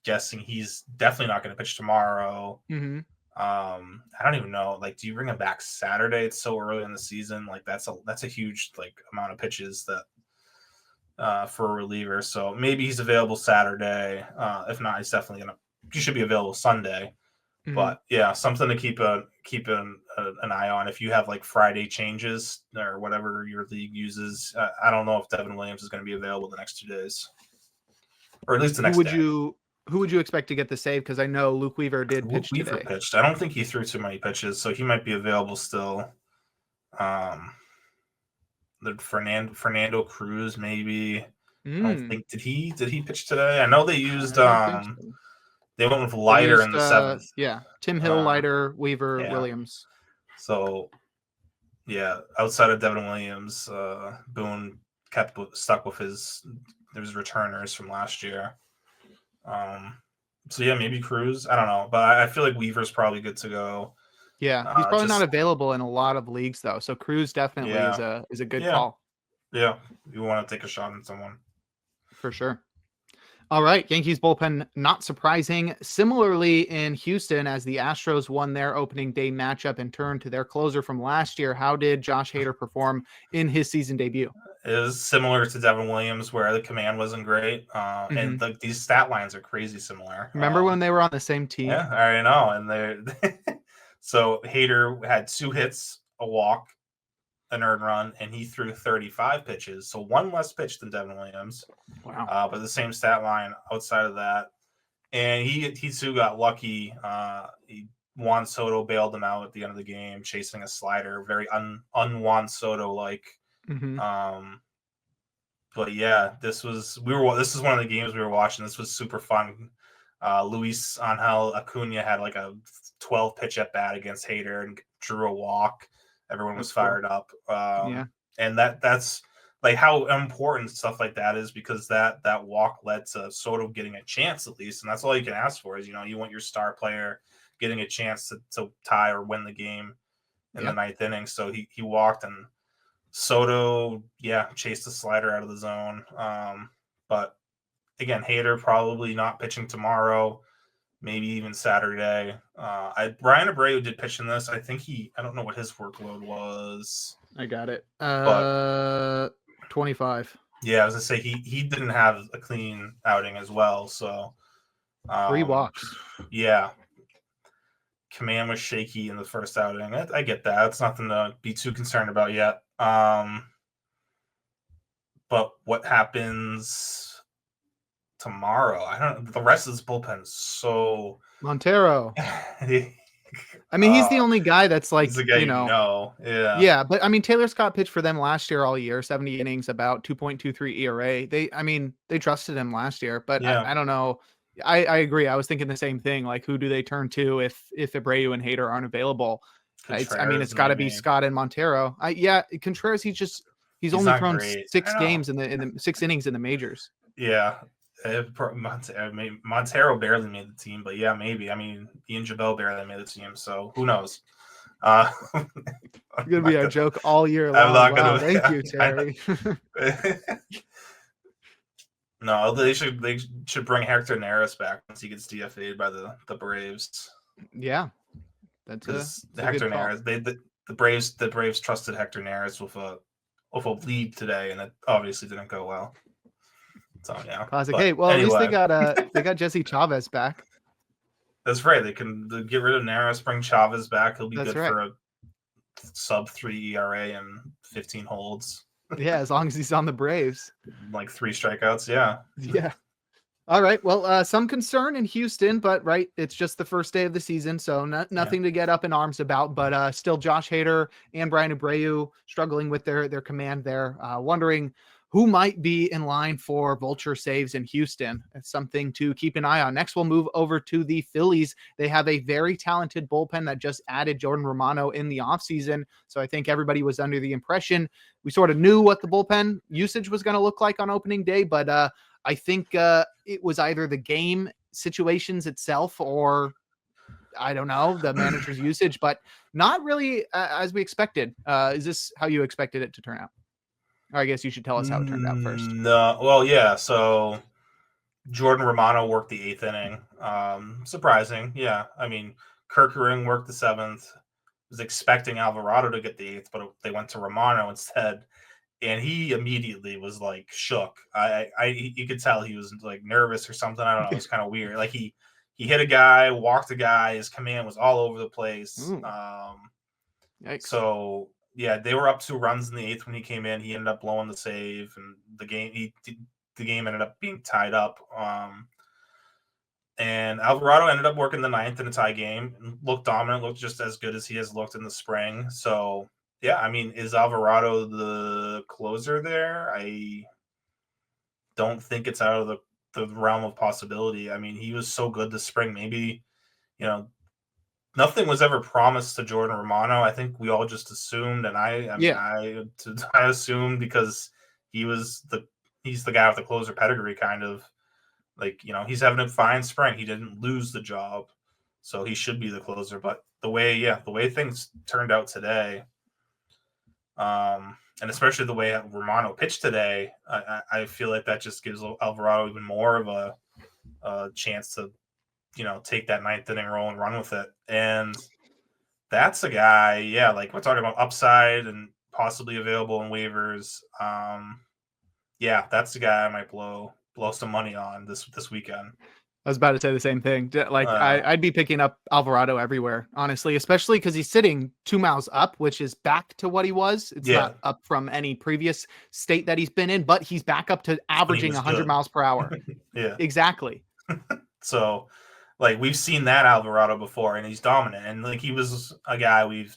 guessing he's definitely not going to pitch tomorrow. Mm-hmm. I don't even know. Like, do you bring him back Saturday? It's so early in the season. Like, that's a huge like amount of pitches that for a reliever. So maybe he's available Saturday. If not, he's definitely he should be available Sunday. Mm-hmm. But yeah, something to keep an eye on. If you have like Friday changes or whatever your league uses, I don't know if Devin Williams is going to be available the next 2 days, or at least the next day. Who would you expect to get the save? Because I know Luke Weaver did pitch Weaver today. pitched. I don't think he threw too many pitches, so he might be available still. The Fernando Cruz maybe. I don't think did he pitch today? I know they used they went with Leiter in the 7th. Yeah, Tim Hill, Leiter, Weaver, Williams. So yeah, outside of Devin Williams, Boone kept stuck with his returners from last year. So yeah, maybe Cruz. I don't know, but I feel like Weaver's probably good to go. Yeah, he's probably not available in a lot of leagues though. So Cruz definitely is a good call. Yeah, you want to take a shot on someone for sure. All right, Yankees bullpen, not surprising. Similarly in Houston, as the Astros won their opening day matchup and turned to their closer from last year, how did Josh Hader perform in his season debut? It was similar to Devin Williams, where the command wasn't great, and these stat lines are crazy similar. Remember when they were on the same team? Yeah, I know. And they so Hader had 2 hits, a walk, an earned run, and he threw 35 pitches, so 1 less pitch than Devin Williams. Wow. But the same stat line outside of that, and he too got lucky. Juan Soto bailed him out at the end of the game, chasing a slider, very un-Juan Soto like. But yeah, this is one of the games we were watching. This was super fun. Luis Angel Acuna had like a 12 pitch at bat against Hader and drew a walk. Everyone was fired up. And that's like how important stuff like that is, because that walk led to Soto getting a chance at least, and that's all you can ask for is, you want your star player getting a chance to tie or win the game in the 9th inning. So he walked, and Soto chased the slider out of the zone. But again, Hader probably not pitching tomorrow, maybe even Saturday. Brian Abreu did pitch in this. I think I don't know what his workload was. I got it. 25. Yeah, I was gonna say he didn't have a clean outing as well. So 3 walks. Yeah. Command was shaky in the first outing. I get that. It's nothing to be too concerned about yet. But what happens tomorrow? I don't. The rest of this bullpen is so Montero. I mean, he's the only guy that's like, he's the guy yeah. Yeah, but I mean, Taylor Scott pitched for them last year all year, 70 innings, about 2.23 ERA. They trusted him last year, but I don't know. I agree. I was thinking the same thing. Like, who do they turn to if Abreu and Hader aren't available? It's got to be Scott and Montero. Contreras. He's only thrown 6 games in the 6 innings in the majors. Yeah. Montero barely made the team, but maybe. I mean, Ian Jabel barely made the team, so who knows? It's gonna be our joke all year long. I'm not gonna. Thank you, Terry. No, they should bring Hector Neris back once he gets DFA'd by the Braves. Yeah, that's Hector Neris. The Braves trusted Hector Neris with a lead today, and it obviously didn't go well. So yeah, classic. Hey, well, anyway. At least they got Jesse Chavez back. That's right. They can get rid of Neris, bring Chavez back. He'll be good for a sub-3 ERA and 15 holds. Yeah, as long as he's on the Braves. Like 3 strikeouts, yeah. Yeah. All right. Well, some concern in Houston, but it's just the first day of the season, so nothing to get up in arms about. But still, Josh Hader and Brian Abreu struggling with their command there. Wondering who might be in line for vulture saves in Houston. It's something to keep an eye on. Next, we'll move over to the Phillies. They have a very talented bullpen that just added Jordan Romano in the offseason. So I think everybody was under the impression we sort of knew what the bullpen usage was going to look like on opening day. But I think it was either the game situations itself or I don't know, the manager's usage, but not really as we expected. Is this how you expected it to turn out? Or I guess you should tell us how it turned out first. No, well, yeah. So Jordan Romano worked the 8th inning. Surprising, yeah. I mean, Kirkering worked the 7th. Was expecting Alvarado to get the 8th, but they went to Romano instead, and he immediately was like shook. You could tell he was like nervous or something. I don't know. It was kind of weird. Like he hit a guy, walked a guy. His command was all over the place. Yikes. So yeah, they were up 2 runs in the 8th when he came in. He ended up blowing the save, and the game ended up being tied up. And Alvarado ended up working the 9th in a tie game. Looked dominant, looked just as good as he has looked in the spring. So yeah, I mean, is Alvarado the closer there? I don't think it's out of the realm of possibility. I mean, he was so good this spring. Maybe, nothing was ever promised to Jordan Romano. I think we all just assumed, and I assumed because he's the guy with the closer pedigree, kind of. Like, he's having a fine spring. He didn't lose the job, so he should be the closer. But the way things turned out today, and especially the way Romano pitched today, I feel like that just gives Alvarado even more of a chance to, take that 9th inning role and run with it. And that's a guy, yeah, like we're talking about upside and possibly available in waivers. Yeah, that's the guy I might blow some money on this weekend. I was about to say the same thing. Like I'd be picking up Alvarado everywhere, honestly, especially because he's sitting 2 miles up, which is back to what he was. It's not up from any previous state that he's been in, but he's back up to averaging 100 miles per hour. Yeah, exactly. So, like, we've seen that Alvarado before, and he's dominant. And like, he was a guy we've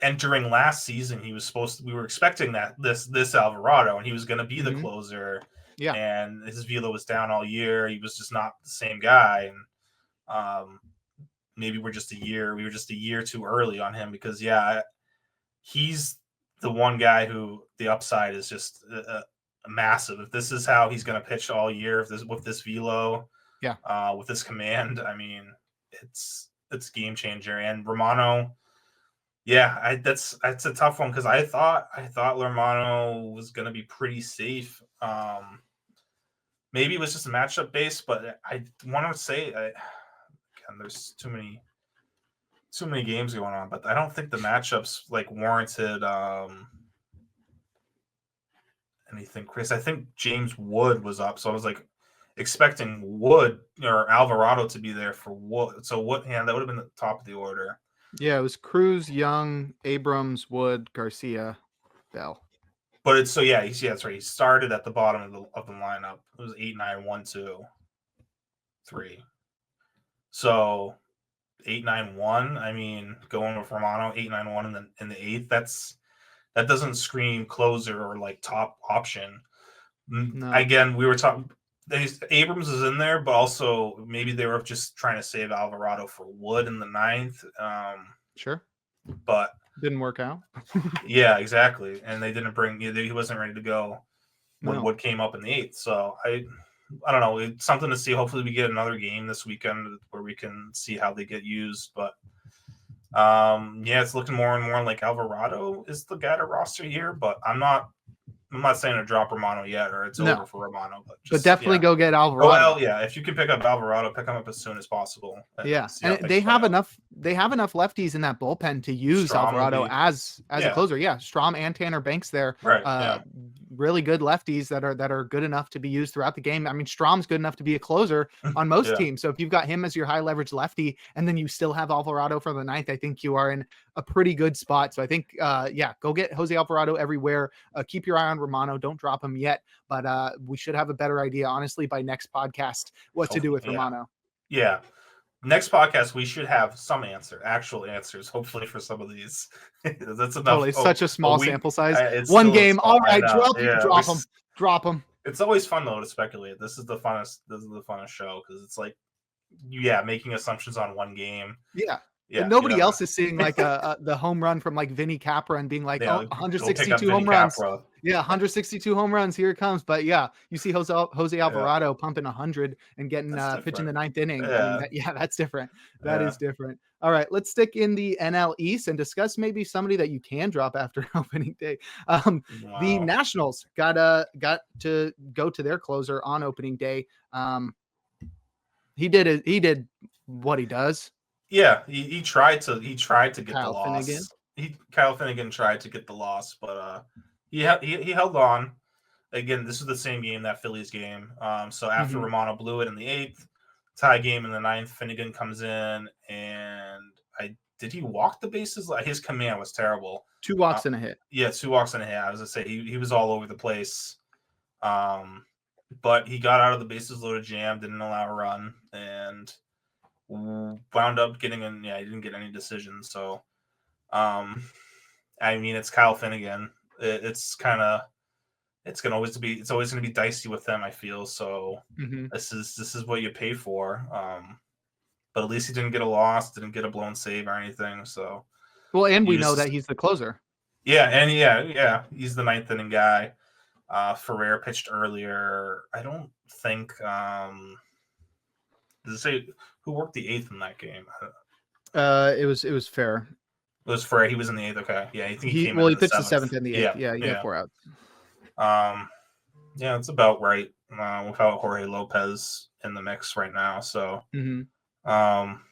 entering last season, we were expecting that this Alvarado, and he was going to be the closer. Yeah. And his velo was down all year. He was just not the same guy. And maybe we were just a year too early on him, because he's the one guy who the upside is just massive. If this is how he's going to pitch all year, with this velo, with this command, I mean, it's game changer. And Romano, that's a tough one, because I thought Romano was going to be pretty safe. Maybe it was just a matchup base, but I want to say, again, there's too many games going on, but I don't think the matchups like warranted anything, Chris. I think James Wood was up, so I was like expecting Wood or Alvarado to be there for Wood. So that would have been the top of the order. Yeah, it was Cruz, Young, Abrams, Wood, Garcia, Bell. But it's that's right. He started at the bottom of the lineup. It was 8, 9, 1, 2, 3. So 8, 9, 1. I mean, going with Romano 8, 9, 1 in the 8th. That doesn't scream closer or like top option. No. Again, we were talking. Abrams is in there, but also maybe they were just trying to save Alvarado for Wood in the 9th. Sure, but didn't work out. Yeah, exactly. And they didn't bring. He wasn't ready to go when Wood came up in the 8th. So I don't know. It's something to see. Hopefully, we get another game this weekend where we can see how they get used. But it's looking more and more like Alvarado is the guy to roster here. But I'm not saying to drop Romano yet, or it's over for Romano. But definitely go get Alvarado. Well, yeah, if you can pick up Alvarado, pick him up as soon as possible. Yeah, and they have enough lefties in that bullpen to use Strom Alvarado as a closer. Yeah, Strom and Tanner Banks there. Right. Really good lefties that are good enough to be used throughout the game. I mean, Strom's good enough to be a closer on most teams. So if you've got him as your high leverage lefty, and then you still have Alvarado for the 9th, I think you are in a pretty good spot. So I think, go get Jose Alvarado everywhere. Keep your eye on Romano. Don't drop him yet, but we should have a better idea, honestly, by next podcast, what to do with Romano. Yeah. Next podcast, we should have some actual answers, hopefully, for some of these. That's enough. Totally, such a small sample size. One game. All right, drop them. It's always fun, though, to speculate. This is the funnest show, because it's like, making assumptions on one game. Yeah. Yeah, you Nobody never. else is seeing like the home run from like Vinny Capra and being like, Yeah, oh, go pick up 162 Vinny home runs. Capra. Yeah, 162 home runs. Here it comes. But yeah, you see Jose Yeah, Alvarado pumping 100 and getting that's pitching the different. ninth inning. I mean, Yeah, that's different. That yeah. is different. All right, let's stick in the NL East and discuss maybe somebody that you can drop after opening day. The Wow. Nationals got to go to their closer on opening day. He did what he does. Yeah, he tried to get the Kyle Finnegan. loss. Kyle Finnegan tried to get the loss, but he held on. Again, this is the same game, that Phillies game. So after Mhm. Romano blew it in the 8th, tie game in the 9th, Finnegan comes in, and I did he walk the bases? Like, his command was terrible. 2 Uh, walks and a hit. yeah, 2 walks and a hit. I was gonna say he was all over the place. But he got out of the bases loaded jam, didn't allow a run, and wound up getting in. Yeah, he didn't get any decisions. So, um, I mean, it's Kyle Finnegan. It's kind of it's always gonna be dicey with them. I feel so. Mhm. This is what you pay for. But at least he didn't get a loss, didn't get a blown save or anything. So Well, and he we know that just he's the closer. yeah, he's the ninth inning guy. Ferrer pitched earlier. I don't think does it say who worked the 8th in that game? It was fair. It was Ferrer. He was in the 8th. Okay, yeah, I think he He came in he the pitched the 7th. 7th and the 8th. Yeah, Yeah, he got yeah. 4 outs. Yeah, it's about right without Jorge Lopez in the mix right now. So, Mhm. um,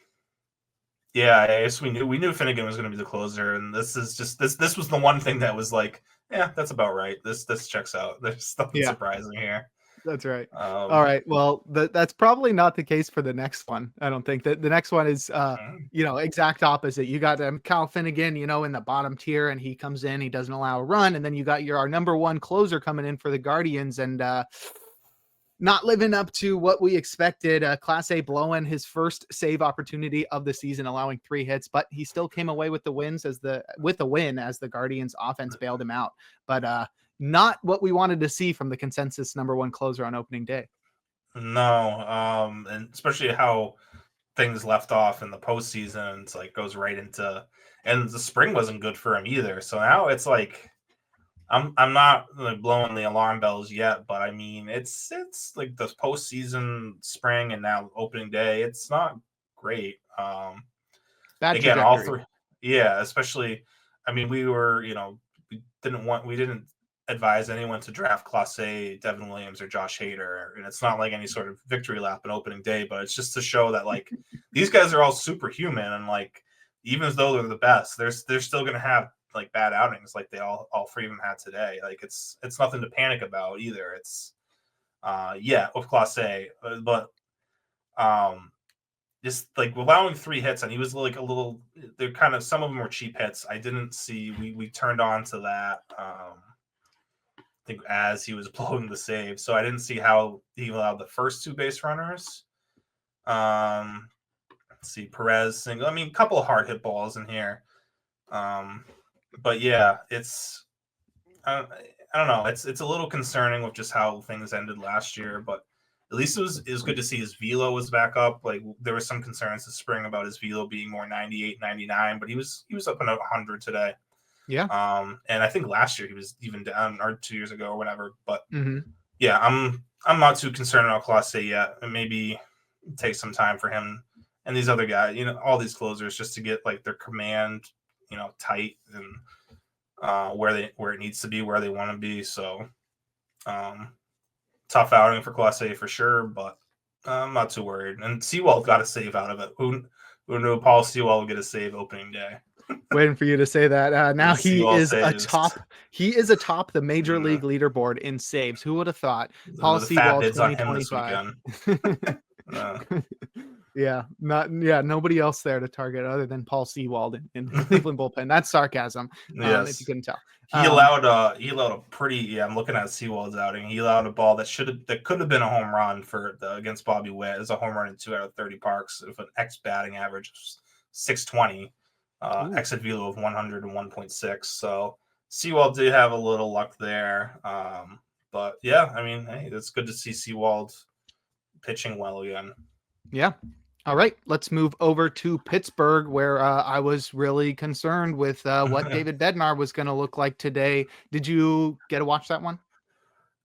yeah, I guess we knew Finnegan was going to be the closer, and this is just this was the one thing that was like, yeah, that's about right. This checks out. There's nothing Yeah. surprising here. That's right. All Um, right. Well, that's probably not the case for the next one. I don't think that the next one is, mm, exact opposite. You got Kyle Finnegan, in the bottom tier, and he comes in, he doesn't allow a run, and then you got our number one closer coming in for the Guardians, and not living up to what we expected. Class A blowing his first save opportunity of the season, allowing 3 hits, but he still came away with the win as the Guardians offense bailed him out. But not what we wanted to see from the consensus number one closer on opening day. no, and especially how things left off in the postseason, it's like goes right into, and the spring wasn't good for him either. So now it's like I'm not like blowing the alarm bells yet, but I mean it's like the postseason, spring, and now opening day. It's not great. Bad Again, all trajectory. three, yeah. Especially, I mean, we didn't advise anyone to draft Class A Devin Williams or Josh Hader, and it's not like any sort of victory lap in opening day, but it's just to show that like these guys are all superhuman, and like even as though they're the best, they're still gonna have like bad outings like they all three of them had today. Like it's nothing to panic about either. It's yeah, with Class A, but um just like allowing 3 hits, and he was like a little, they're kind of, some of them were cheap hits. I didn't see, we turned on to that I think as he was blowing the save, so I didn't see how he allowed the first 2 base runners. Let's see, Perez single, I mean a couple of hard hit balls in here. But yeah, it's I, I don't know. It's a little concerning with just how things ended last year, but at least it was good to see his velo was back up. Like there was some concerns this spring about his velo being more 98, 99, but he was up in 100 today. Yeah. And I think last year he was even down, or 2 years ago or whatever. But Mm-hmm. yeah, I'm not too concerned about Class A yet. And maybe take some time for him and these other guys, all these closers, just to get like their command, tight, and where it needs to be, where they want to be. So tough outing for Class A for sure, but I'm not too worried. And Sewald got a save out of it. Who knew Paul Sewald would get a save opening day? Waiting for you to say that. Now he Sewald is saves. atop the major league leaderboard in saves. Who would have thought? Paul The fat Sewald bids on him this 2025. weekend. Nobody else there to target other than Paul Sewald in Cleveland bullpen. That's sarcasm, Yes. if you couldn't tell. He allowed a pretty, yeah, I'm looking at Sewald's outing. He allowed a ball that could have been a home run against Bobby Witt. It was a home run in 2 out of 30 parks with an X batting average of 620, exit velo of 101.6. So Sewald did have a little luck there. But yeah, I mean, hey, it's good to see Sewald pitching well again. Yeah. All right, let's move over to Pittsburgh, where I was really concerned with what David Bednar was going to look like today. Did you get to watch that one?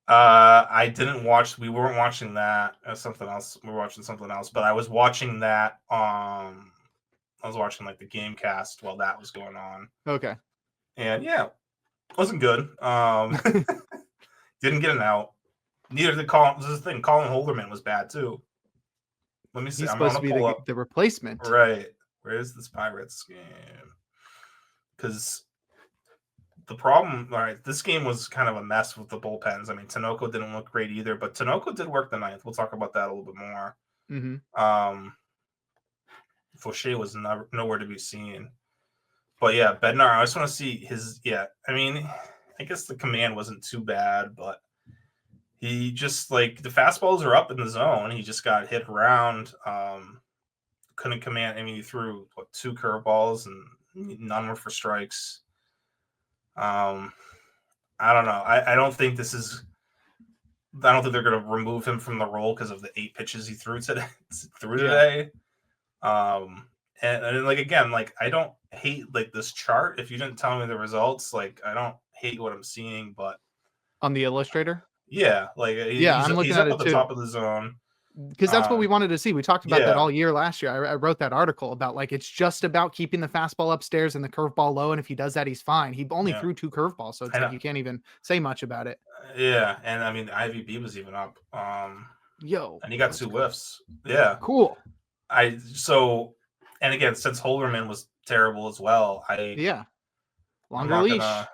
I didn't watch. We weren't watching that. Something else. We were watching something else, but I was watching that. I was watching like the game cast while that was going on, Okay. and yeah, it wasn't good. Didn't get an out. Neither did Colin. This is the thing. Colin Holderman was bad too. Let me see. He's I'm supposed gonna to be pull up. the replacement. Right. Where is this Pirates game? Because the problem, all right, this game was kind of a mess with the bullpens. I mean, Tinoco didn't look great either, but Tinoco did work the ninth. We'll talk about that a little bit more. Fauché was nowhere to be seen. But yeah, Bednar, I just want to see his. Yeah, I mean, I guess the command wasn't too bad, but he just like the fastballs are up in the zone. He just got hit around. Couldn't command. I mean, he threw 2 curveballs and none were for strikes. I don't know. I don't think this is. I don't think they're going to remove him from the role because of the 8 pitches he threw today. And like again, like I don't hate like this chart. If you didn't tell me the results, like I don't hate what I'm seeing, but On the Illustrator? yeah, like I'm looking he's at up it at the too. top of the zone. Because that's what we wanted to see. We talked about that Yeah. all year last year. I wrote that article about like it's just about keeping the fastball upstairs and the curveball low. And if he does that, he's fine. He only Yeah. threw 2 curveballs, so it's I like know. you can't even say much about it. Yeah, and I mean IVB was even up. Yo, and he got 2 whiffs. Yeah. cool. And again, since Holderman was terrible as well, Yeah, I'm longer not leash. gonna.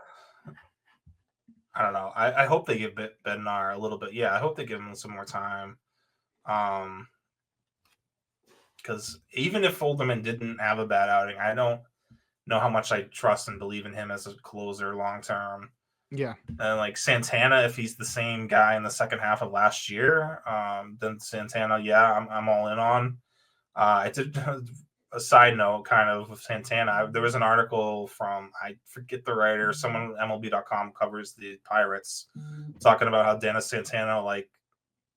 I don't know. I hope they give Bednar a little bit. Yeah, I hope they give him some more time. Because even if Holderman didn't have a bad outing, I don't know how much I trust and believe in him as a closer long term. Yeah. And like Santana, if he's the same guy in the second half of last year, then Santana, yeah, I'm all in on. I did a side note kind of with Santana. There was an article from, I forget the writer, someone MLB.com covers the Pirates, talking about how Dennis Santana like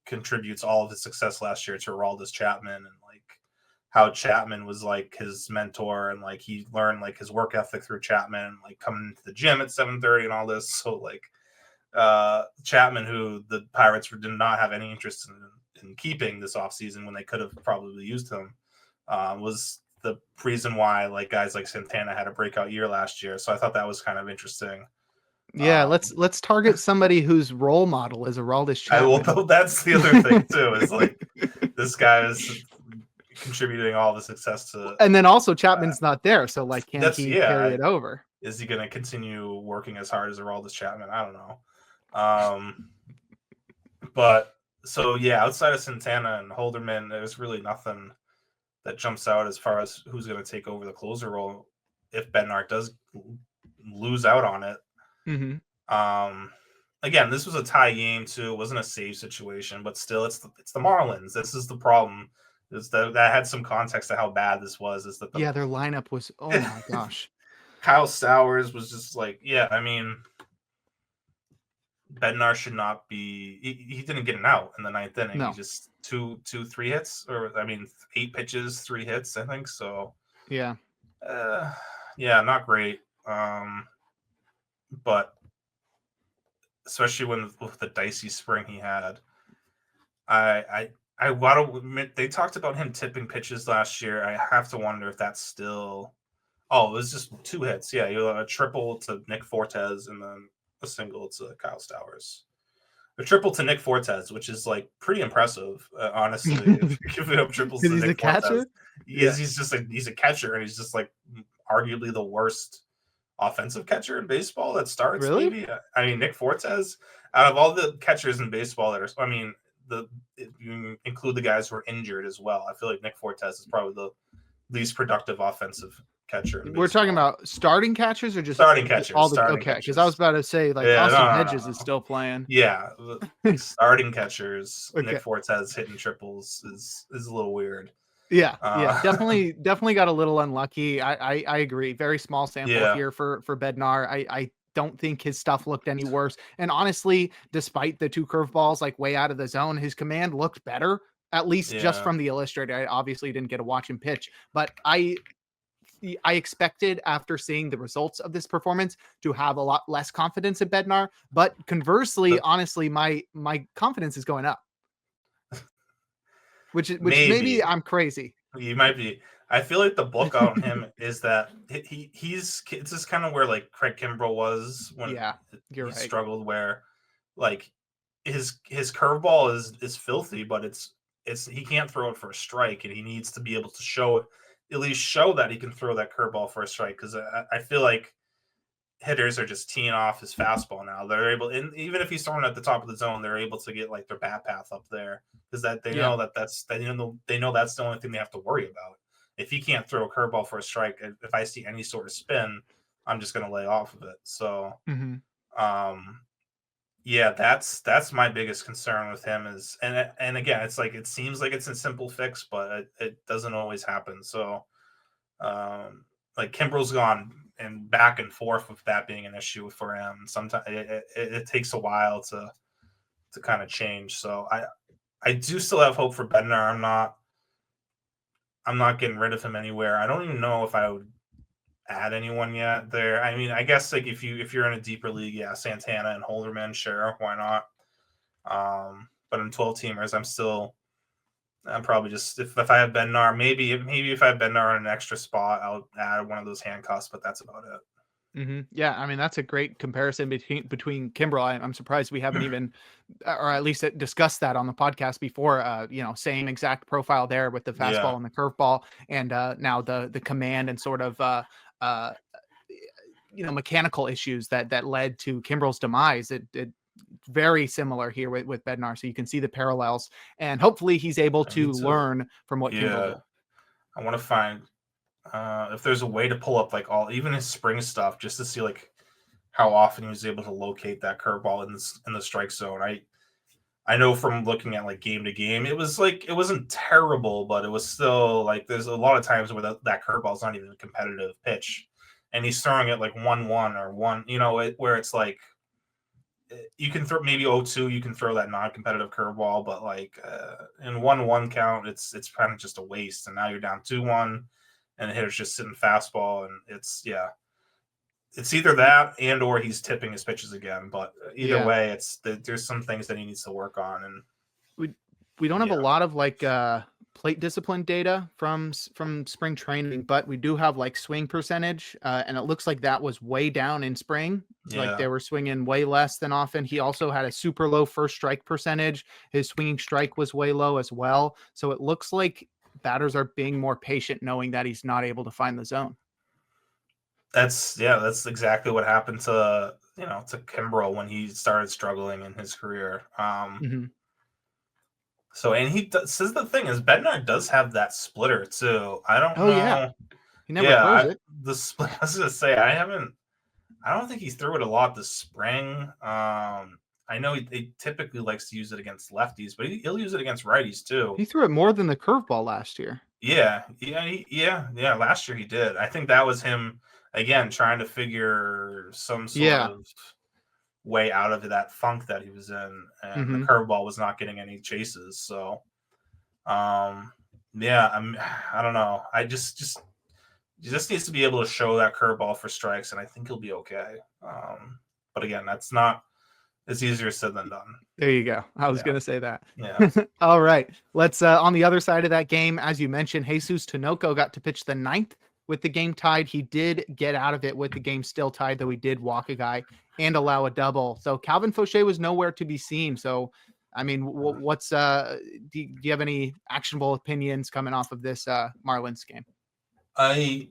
contributes all of his success last year to Aroldis Chapman, and like how Chapman was like his mentor, and like he learned like his work ethic through Chapman, and like coming to the gym at 7:30 and all this. So like Chapman, who the Pirates did not have any interest in keeping this offseason when they could have probably used him, was the reason why like guys like Santana had a breakout year last year. So I thought that was kind of interesting. Yeah, let's target somebody whose role model is Aroldis Chapman. That's the other thing too, is like this guy is contributing all the success to. And then also Chapman's not there, so like can he carry it over? Is he going to continue working as hard as Aroldis Chapman? I don't know. But so yeah, outside of Santana and Holderman, there's really nothing that jumps out as far as who's going to take over the closer role if Bednar does lose out on it. Again, this was a tie game too. It wasn't a save situation, but still, it's the Marlins. This is the problem. Is that had some context to how bad this was. Is that their lineup was, oh my gosh. Kyle Stowers was just like, yeah, I mean, Bednar should not be. He didn't get an out in the 9th inning. No. He just 3 hits, or I mean, 8 pitches, 3 hits. I think so. Yeah. Yeah, not great. But especially with the dicey spring he had, I want to admit they talked about him tipping pitches last year. I have to wonder if that's still. Oh, it was just 2 hits. Yeah, a triple to Nick Fortes and then a single to Kyle Stowers. A triple to Nick Fortes, which is like pretty impressive, honestly. If you're giving up triples to Nick Fortes, catcher? He's a catcher, and he's just like arguably the worst offensive catcher in baseball that starts. Really? Maybe. I mean, Nick Fortes, out of all the catchers in baseball that are, I mean, if you include the guys who are injured as well, I feel like Nick Fortes is probably the least productive offensive catcher. We're talking about starting catchers or just starting catchers? Okay, because I was about to say like Austin Hedges is still playing. Yeah, starting catchers. Okay. Nick Fortes hitting triples is a little weird. Yeah, definitely got a little unlucky. I agree. Very small sample here for Bednar. I don't think his stuff looked any worse. And honestly, despite the 2 curveballs like way out of the zone, his command looked better at least just Yeah. from the illustrator. I obviously didn't get to watch him pitch, but I expected, after seeing the results of this performance, to have a lot less confidence in Bednar. But conversely, The, honestly, my confidence is going up, which maybe maybe I'm crazy. you might be. I feel like the book on him is that he's it's just kind of where like Craig Kimbrell was when Yeah, you're he right. struggled, where like his curveball is filthy, but it's he can't throw it for a strike, and he needs to be able to show it, at least show that he can throw that curveball for a strike. Because I feel like hitters are just teeing off his fastball now. They're able, and even if he's throwing at the top of the zone, they're able to get like their bat path up there, because that they Yeah. know they know that's the only thing they have to worry about. If he can't throw a curveball for a strike, if I see any sort of spin, I'm just going to lay off of it. So, Mm-hmm. um, yeah, that's my biggest concern with him is, and again, it's like it seems like it's a simple fix, but it doesn't always happen. So, um, like Kimbrel's gone and back and forth with that being an issue for him. Sometimes it takes a while to kind of change. So I do still have hope for Bednar. I'm not getting rid of him anywhere. I don't even know if I would add anyone yet there. I mean, I guess like if you're in a deeper league, yeah, Santana and Holderman, sure, why not? But in 12 teamers, I'm probably just if I have Bednar, maybe if I have Bednar on an extra spot, I'll add one of those handcuffs, but that's about it. Mm-hmm. Yeah, I mean that's a great comparison between Kimbrel. I'm surprised we haven't even, or at least discussed that on the podcast before. Same exact profile there with the Yeah, fastball and the curveball, and now the command and sort of uh, mechanical issues that led to Kimbrel's demise. It very similar here with Bednar, so you can see the parallels, and hopefully he's able I to need to. learn from what Kimbrel Yeah, did. I want to find if there's a way to pull up like all even his spring stuff just to see like how often he was able to locate that curveball in the strike zone. I know from looking at like game to game, it was like it wasn't terrible, but it was still like there's a lot of times where that curveball is not even a competitive pitch, and he's throwing it like 1-1 or one, where it's like you can throw maybe 0-2, you can throw that non-competitive curveball, but like in 1-1 count, it's kind of just a waste, and now you're down 2-1, and the hitter's just sitting fastball, and it's either that and or he's tipping his pitches again. But either Yeah. way, there's some things that he needs to work on, and we we don't have a yeah, lot of plate discipline data from spring training, but we do have like swing percentage, and it looks like that was way down in spring. Like yeah, they were swinging way less than often. He also had a super low first strike percentage. His swinging strike was way low as well. So it looks like batters are being more patient, knowing that he's not able to find the zone. that's exactly what happened to Kimbrel when he started struggling in his career. Hmm. So, and says the thing is, Bednar does have that splitter too. I don't Oh yeah, know. he never Yeah, throws it. the split. I was gonna say I don't think he threw it a lot this spring. I know he typically likes to use it against lefties, but he'll use it against righties too. He threw it more than the curveball last year. Yeah. Last year he did. I think that was him again trying to figure some sort Yeah. of way out of that funk that he was in, and the Hmm. curveball was not getting any chases. So, um, yeah, I don't know. I just he just needs to be able to show that curveball for strikes, and I think he'll be okay. But again, that's not it's easier said than done. There you go. I was Yeah, going to say that. yeah, All right. Let's on the other side of that game, as you mentioned, Jesus Tinoco got to pitch the ninth with the game tied. He did get out of it with the game still tied, though he did walk a guy and allow a double. So Calvin Fauché was nowhere to be seen. So, I mean, what's do you have any actionable opinions coming off of this Marlins game? I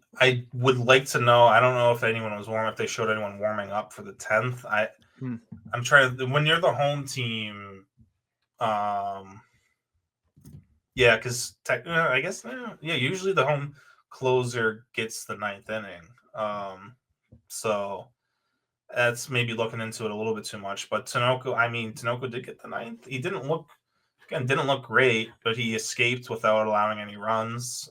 would like to know. I don't know if anyone was if they showed anyone warming up for the 10th. Hmm. I'm trying to when you're the home team. Um, yeah, because I guess yeah. Usually the home closer gets the ninth inning. So that's maybe looking into it a little bit too much. But Tinoco did get the ninth. He didn't look great, but he escaped without allowing any runs.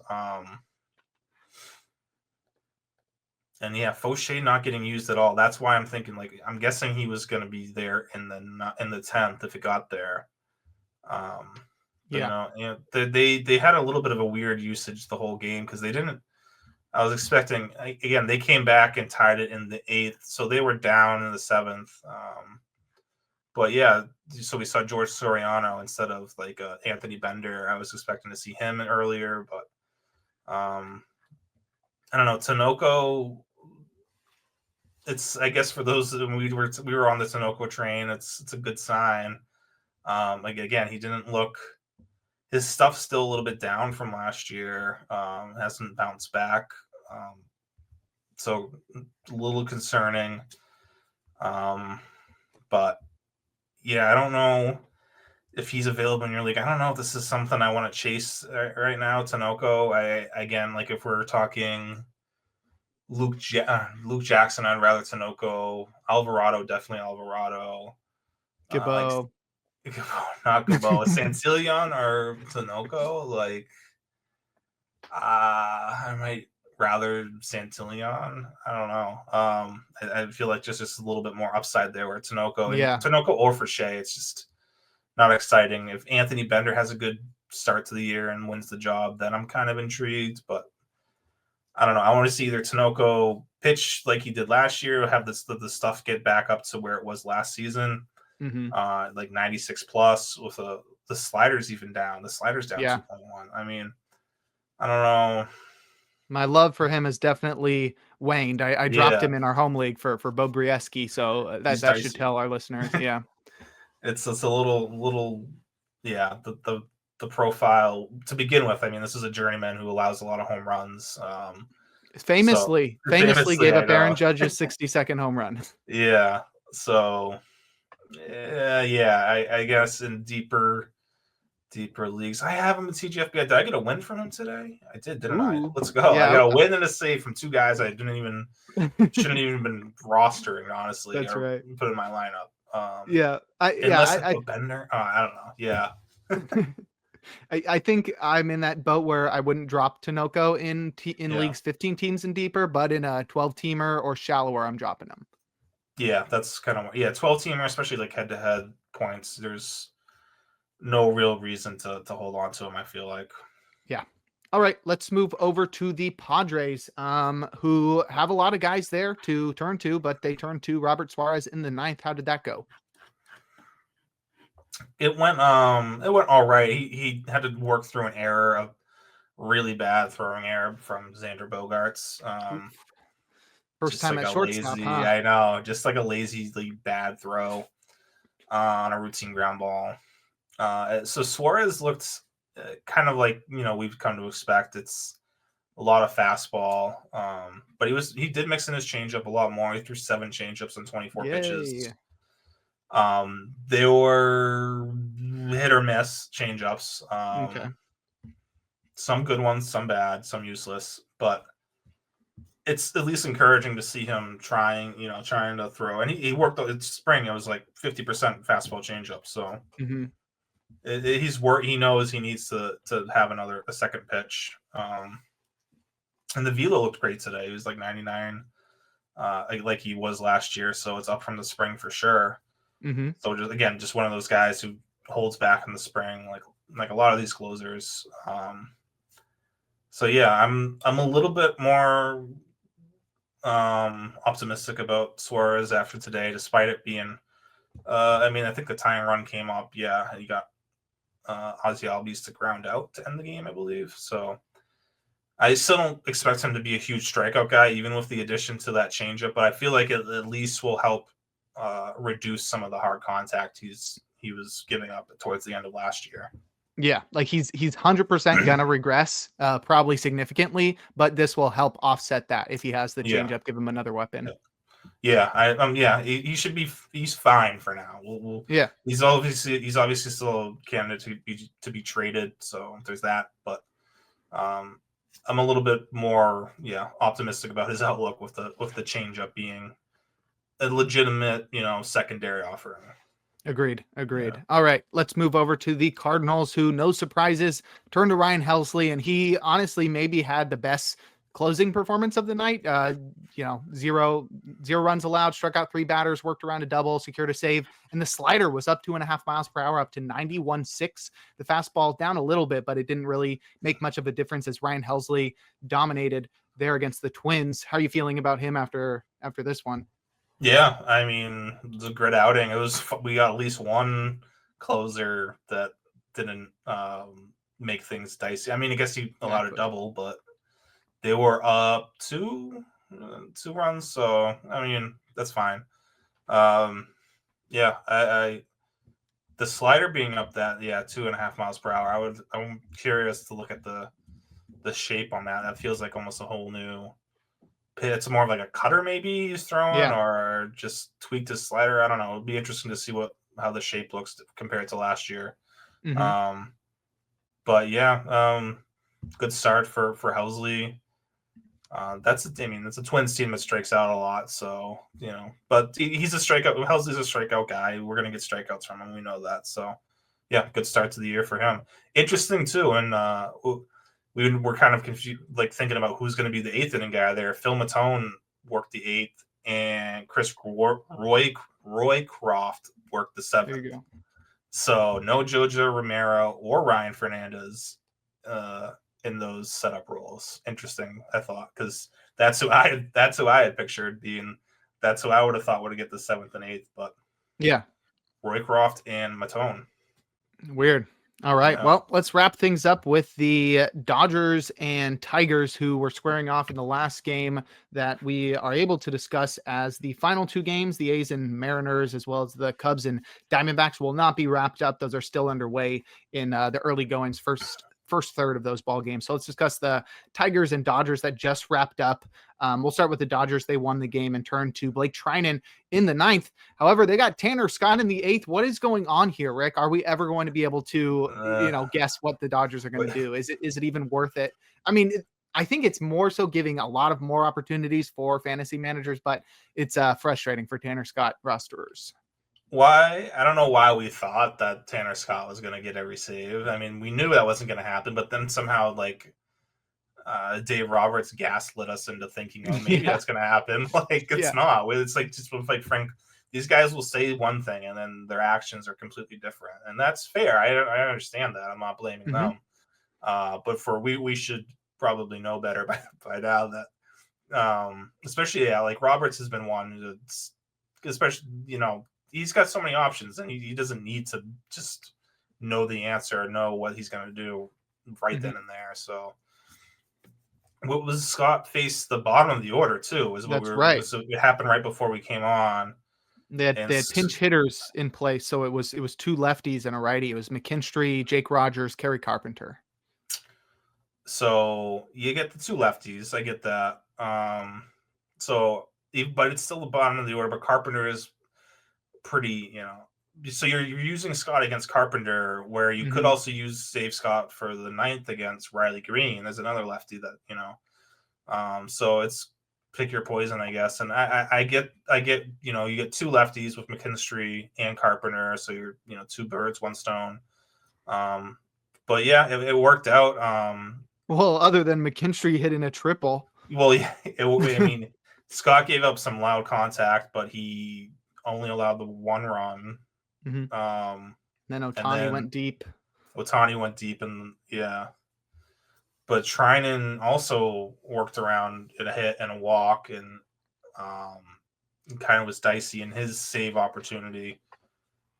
And yeah, Fauché not getting used at all. That's why I'm thinking I'm guessing he was going to be there in the 10th if it got there. Um, You Yeah. know, and they had a little bit of a weird usage the whole game because they didn't. I was expecting again. They came back and tied it in the 8th, so they were down in the 7th. But yeah, so we saw George Soriano instead of like Anthony Bender. I was expecting to see him earlier, but I don't know. Tanoko, it's I guess for those we were on the Tanoko train, it's a good sign. Like again, he didn't look. His stuff's still a little bit down from last year. Hasn't bounced back. So a little concerning. But yeah, I don't know if he's available in your league. I don't know if this is something I want to chase right now. Tanoko. Again, like if we're talking Luke Jackson, I'd rather Tanoko. Alvarado, definitely Alvarado. Like Gibbo. not Gabo, Santillan or Tanoko. Like I might rather Santillan. I don't know. I feel like just a little bit more upside there. Where Yeah. Tanoko or Forshea, it's just not exciting. If Anthony Bender has a good start to the year and wins the job, then I'm kind of intrigued. But I don't know. I want to see either Tanoko pitch like he did last year, have the stuff get back up to where it was last season, Mm-hmm. like 96 plus with the sliders even down. The sliders down Yeah. 2.1. I mean, I don't know. My love for him has definitely waned. I dropped Yeah, him in our home league for Bo Brieski, so he's that should dicey. tell our listeners. Yeah. It's a little yeah. The profile to begin with. I mean, this is a journeyman who allows a lot of home runs. So Famously gave I up Aaron know. Judge's 60-second home run. Yeah. So yeah, I guess in deeper leagues. I have him in TGFB. Did I get a win from him today? I did, didn't I? Ooh. Let's go. I Yeah. got a win and a save from two guys I shouldn't even been rostering, honestly, That's or right. put in my lineup. Yeah. Unless I put Bender. Oh, I don't know. Yeah. I think I'm in that boat where I wouldn't drop Tanoko in Yeah. leagues 15 teams and deeper, but in a 12 teamer or shallower, I'm dropping him. Yeah, that's kind of 12 teamer, especially like head to head points. There's no real reason to hold on to him, I feel like. Yeah. All right, let's move over to the Padres, who have a lot of guys there to turn to, but they turned to Robert Suarez in the 9th. How did that go? It went all right. He had to work through an error, a really bad throwing error from Xander Bogaerts. Oof. First Just time like at a shortstop, lazy, huh? I know, just like a lazy bad throw on a routine ground ball. So Suarez looked kind of like we've come to expect. It's a lot of fastball, but he did mix in his changeup a lot more. He threw 7 changeups on 24 pitches. Yay. They were hit or miss changeups. Okay. Some good ones, some bad, some useless, but it's at least encouraging to see him trying to throw. And he worked. It's spring. It was like 50% fastball changeup. So Mm-hmm. He knows he needs to have a second pitch. And the velo looked great today. He was like 99, like he was last year. So it's up from the spring for sure. Mm-hmm. So just one of those guys who holds back in the spring, like a lot of these closers. So yeah, I'm a little bit more optimistic about Suarez after today, despite it being. I mean, I think the tying run came up. Yeah, he got Ozzy Albies to ground out to end the game, I believe. So I still don't expect him to be a huge strikeout guy, even with the addition to that changeup. But I feel like it at least will help reduce some of the hard contact he was giving up towards the end of last year. Yeah, like he's 100% gonna regress, probably significantly, but this will help offset that if he has the Yeah. changeup, give him another weapon. Yeah, he should be. He's fine for now. Yeah, he's obviously still a candidate to be traded. So there's that. But I'm a little bit more optimistic about his outlook with the changeup being a legitimate secondary offering. agreed. Yeah. All right, let's move over to the Cardinals, who, no surprises, turned to Ryan Helsley, and he honestly maybe had the best closing performance of the night. Zero runs allowed, struck out 3 batters, worked around a double, secured a save, and the slider was up 2.5 miles per hour, up to 91.6. The fastball down a little bit, but it didn't really make much of a difference as Ryan Helsley dominated there against the Twins. How are you feeling about him after this one? Yeah, I mean, it was a great outing. We got at least one closer that didn't make things dicey. I mean, I guess he allowed a double, but they were up two runs, so I mean that's fine. Yeah, I the slider being up that 2.5 miles per hour. I'm curious to look at the shape on that. That feels like almost a whole new. It's more of like a cutter maybe he's throwing, or just tweaked his slider. I don't know. It'd be interesting to see how the shape looks compared to last year. Mm-hmm. But yeah, good start for Helsley. That's a Twins team that strikes out a lot, so but he's a strikeout. Helsley's a strikeout guy. We're gonna get strikeouts from him. We know that. So yeah, good start to the year for him. Interesting too, and we were kind of confused, like thinking about who's going to be the 8th inning guy there. Phil Matone worked the 8th, and Chris Roycroft worked the 7th. There you go. So no Jojo Romero or Ryan Fernandez in those setup roles. Interesting, I thought, because that's who I had pictured being. That's who I would have thought would get the 7th and 8th, but yeah, Roycroft and Matone. Weird. All right. Yeah. Well, let's wrap things up with the Dodgers and Tigers, who were squaring off in the last game that we are able to discuss as the final 2 games. The A's and Mariners, as well as the Cubs and Diamondbacks, will not be wrapped up. Those are still underway in the early goings, first third of those ball games. So let's discuss the Tigers and Dodgers that just wrapped up. We'll start with the Dodgers. They won the game and turned to Blake Treinen in the 9th. However, they got Tanner Scott in the 8th. What is going on here, Rick? Are we ever going to be able to, guess what the Dodgers are going to do? Is it even worth it? I mean, I think it's more so giving a lot of more opportunities for fantasy managers, but it's frustrating for Tanner Scott rosterers. Why? I don't know why we thought that Tanner Scott was going to get every save. I mean, we knew that wasn't going to happen, but then somehow, Dave Roberts gaslit us into thinking, oh, maybe that's going to happen. It's not. It's like just with Frank. These guys will say one thing and then their actions are completely different, and that's fair. I understand that. I'm not blaming them, but we should probably know better by now that, especially Roberts has been one, especially he's got so many options, and he doesn't need to just know the answer or know what he's going to do right then and there. So what was Scott faced the bottom of the order too? Right. So it happened right before we came on. They had pinch hitters in place, so it was 2 lefties and a righty. It was McKinstry, Jake Rogers, Kerry Carpenter. So you get the 2 lefties. I get that. But it's still the bottom of the order. But Carpenter is pretty, so you're using Scott against Carpenter, where you could also save Scott for the 9th against Riley Green. There's another lefty that so it's pick your poison, I guess. And I get you get 2 lefties with McKinstry and Carpenter, so you're 2 birds, 1 stone. But yeah, it worked out. Well, other than McKinstry hitting a triple. Well, yeah, I mean, Scott gave up some loud contact, but he only allowed the 1 run. Then Ohtani went deep. And but Treinen also worked around a hit and a walk, and kind of was dicey in his save opportunity.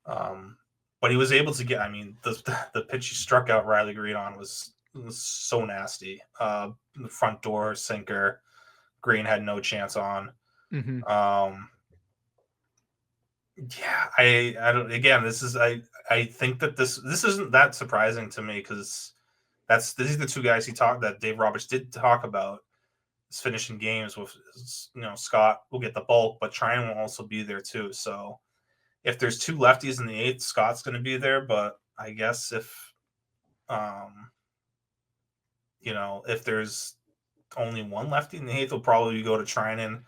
But he was able to get. I mean, the pitch he struck out Riley Green on was so nasty. The front door sinker. Green had no chance on. Yeah, I don't. Again, this is I think that this isn't that surprising to me, because these are the 2 guys that Dave Roberts did talk about is finishing games with. Scott will get the bulk, but Treinen will also be there too. So if there's 2 lefties in the 8th, Scott's going to be there. But I guess if if there's only 1 lefty in the 8th, will probably go to Treinen.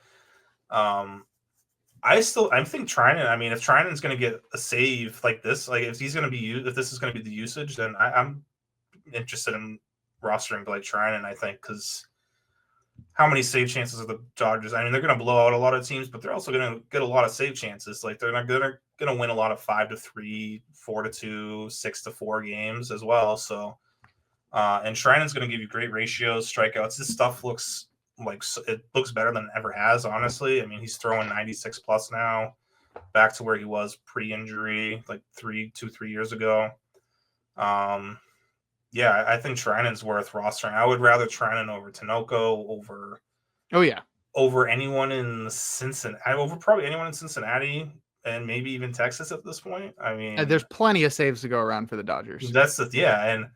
I think Treinen. I mean, if Treinen's going to get a save like this, if he's going to be if this is going to be the usage, then I'm interested in rostering Blake Treinen. I think, because how many save chances are the Dodgers? I mean, they're going to blow out a lot of teams, but they're also going to get a lot of save chances. Like they're not going to win a lot of 5-3, 4-2, 6-4 games as well. So, and Shrinen's going to give you great ratios, strikeouts. This stuff looks like it looks better than it ever has. Honestly, I mean, he's throwing 96 plus now, back to where he was pre-injury, like 3 years ago. Yeah, I think Shrinen's worth rostering. I would rather Shrinen over Tinoco, over anyone in Cincinnati, over probably anyone in Cincinnati, and maybe even Texas at this point. I mean, there's plenty of saves to go around for the Dodgers. That's and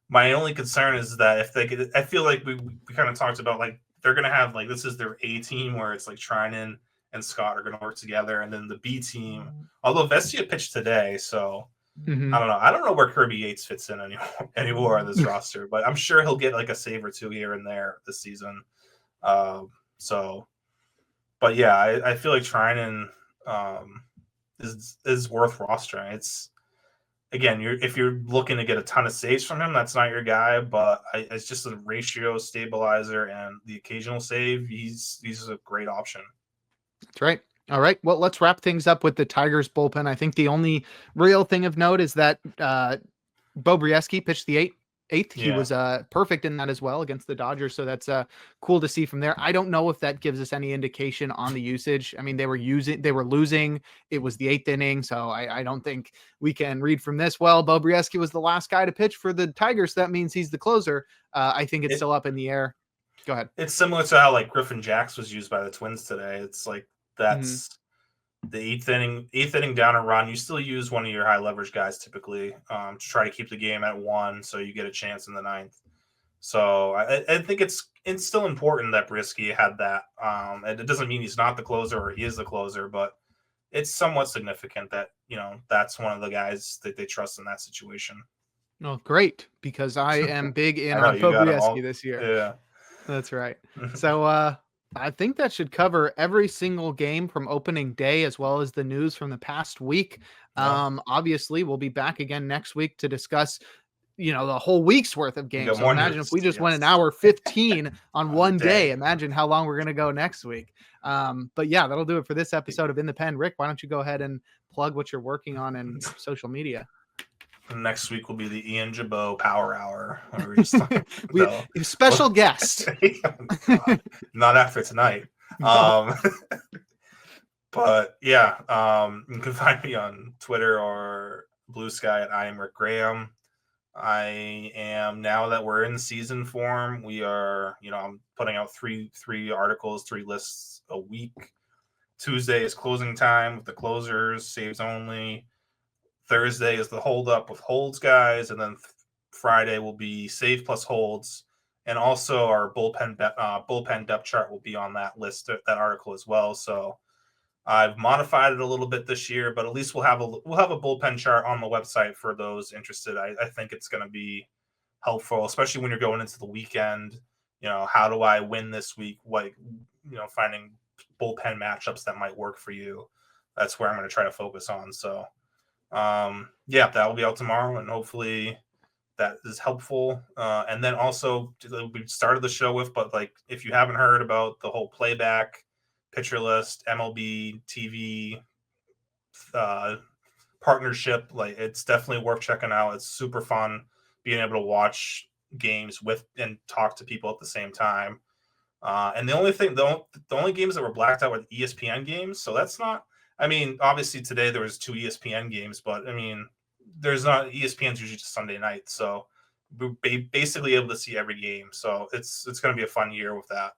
my only concern is that if they could, I feel like we kind of talked about like they're gonna have like this is their A team where it's like Shrinen and Scott are gonna work together, and then the B team. Although Vestia pitched today, so. Mm-hmm. I don't know. I don't know where Kirby Yates fits in anymore on this roster, but I'm sure he'll get like a save or two here and there this season. But yeah, I feel like Treinen is worth rostering. It's again, if you're looking to get a ton of saves from him, that's not your guy. But it's just a ratio stabilizer and the occasional save. He's a great option. That's right. All right. Well, let's wrap things up with the Tigers bullpen. I think the only real thing of note is that Bo Brieski pitched the eighth. He was perfect in that as well against the Dodgers. So that's cool to see from there. I don't know if that gives us any indication on the usage. I mean, they were losing. It was the 8th inning. So I don't think we can read from this. Well, Bo Brieski was the last guy to pitch for the Tigers. So that means he's the closer. I think it's still up in the air. Go ahead. It's similar to how like Griffin Jacks was used by the Twins today. It's like, that's the 8th inning down a run. You still use one of your high leverage guys typically to try to keep the game at 1, so you get a chance in the 9th. So I think it's still important that Brieski had that. And it doesn't mean he's not the closer or he is the closer, but it's somewhat significant that that's one of the guys that they trust in that situation. Oh, great, because I am big in on Bo Brieski this year. Yeah, that's right. So I think that should cover every single game from opening day, as well as the news from the past week. Obviously, we'll be back again next week to discuss, the whole week's worth of games. So imagine if we just went an hour 15 on one day. Imagine how long we're going to go next week. But yeah, that'll do it for this episode of In the Pen. Rick, why don't you go ahead and plug what you're working on in social media? Next week will be the Ian Jabot Power Hour. We're just special guest. Not after tonight. But yeah, you can find me on Twitter or Blue Sky at I am Rick Graham. I am, now that we're in season form, we are, I'm putting out three articles, 3 lists a week. Tuesday is closing time with the closers, saves only. Thursday is the hold up with holds guys, and then Friday will be save plus holds, and also our bullpen depth chart will be on that list, that article as well. So I've modified it a little bit this year, but at least we'll have a bullpen chart on the website for those interested. I think it's going to be helpful, especially when you're going into the weekend. How do I win this week? Like, finding bullpen matchups that might work for you. That's where I'm going to try to focus on. So. That will be out tomorrow, and hopefully that is helpful. And then also we started the show with, but like, if you haven't heard about the whole Playback, Pitcher List, MLB TV partnership, like, it's definitely worth checking out. It's super fun being able to watch games with and talk to people at the same time. And the only games that were blacked out were ESPN games, so that's not. I mean, obviously today there was 2 ESPN games, but I mean, there's not, ESPN's usually just Sunday night, so we're basically able to see every game. So it's going to be a fun year with that.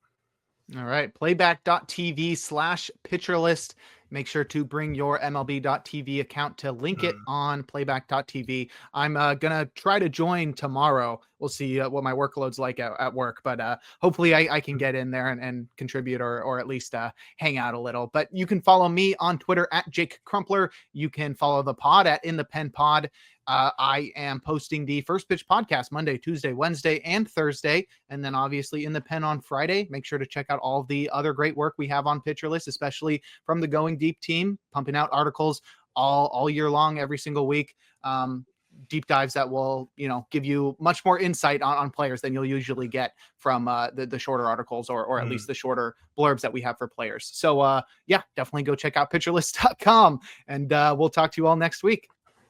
All right, playback.tv/pitcherlist. Make sure to bring your MLB.tv account to link it on playback.tv. I'm going to try to join tomorrow. We'll see what my workload's like at work, but hopefully I can get in there and contribute or at least hang out a little. But you can follow me on Twitter at Jake Crumpler. You can follow the pod at In the Pen Pod. I am posting the First Pitch podcast Monday, Tuesday, Wednesday, and Thursday. And then obviously In the Pen on Friday. Make sure to check out all the other great work we have on Pitcher List, especially from the Going Deep team, pumping out articles all year long, every single week. deep dives that will, give you much more insight on players than you'll usually get from the shorter articles or at least the shorter blurbs that we have for players. So yeah, definitely go check out pitcherlist.com, and we'll talk to you all next week.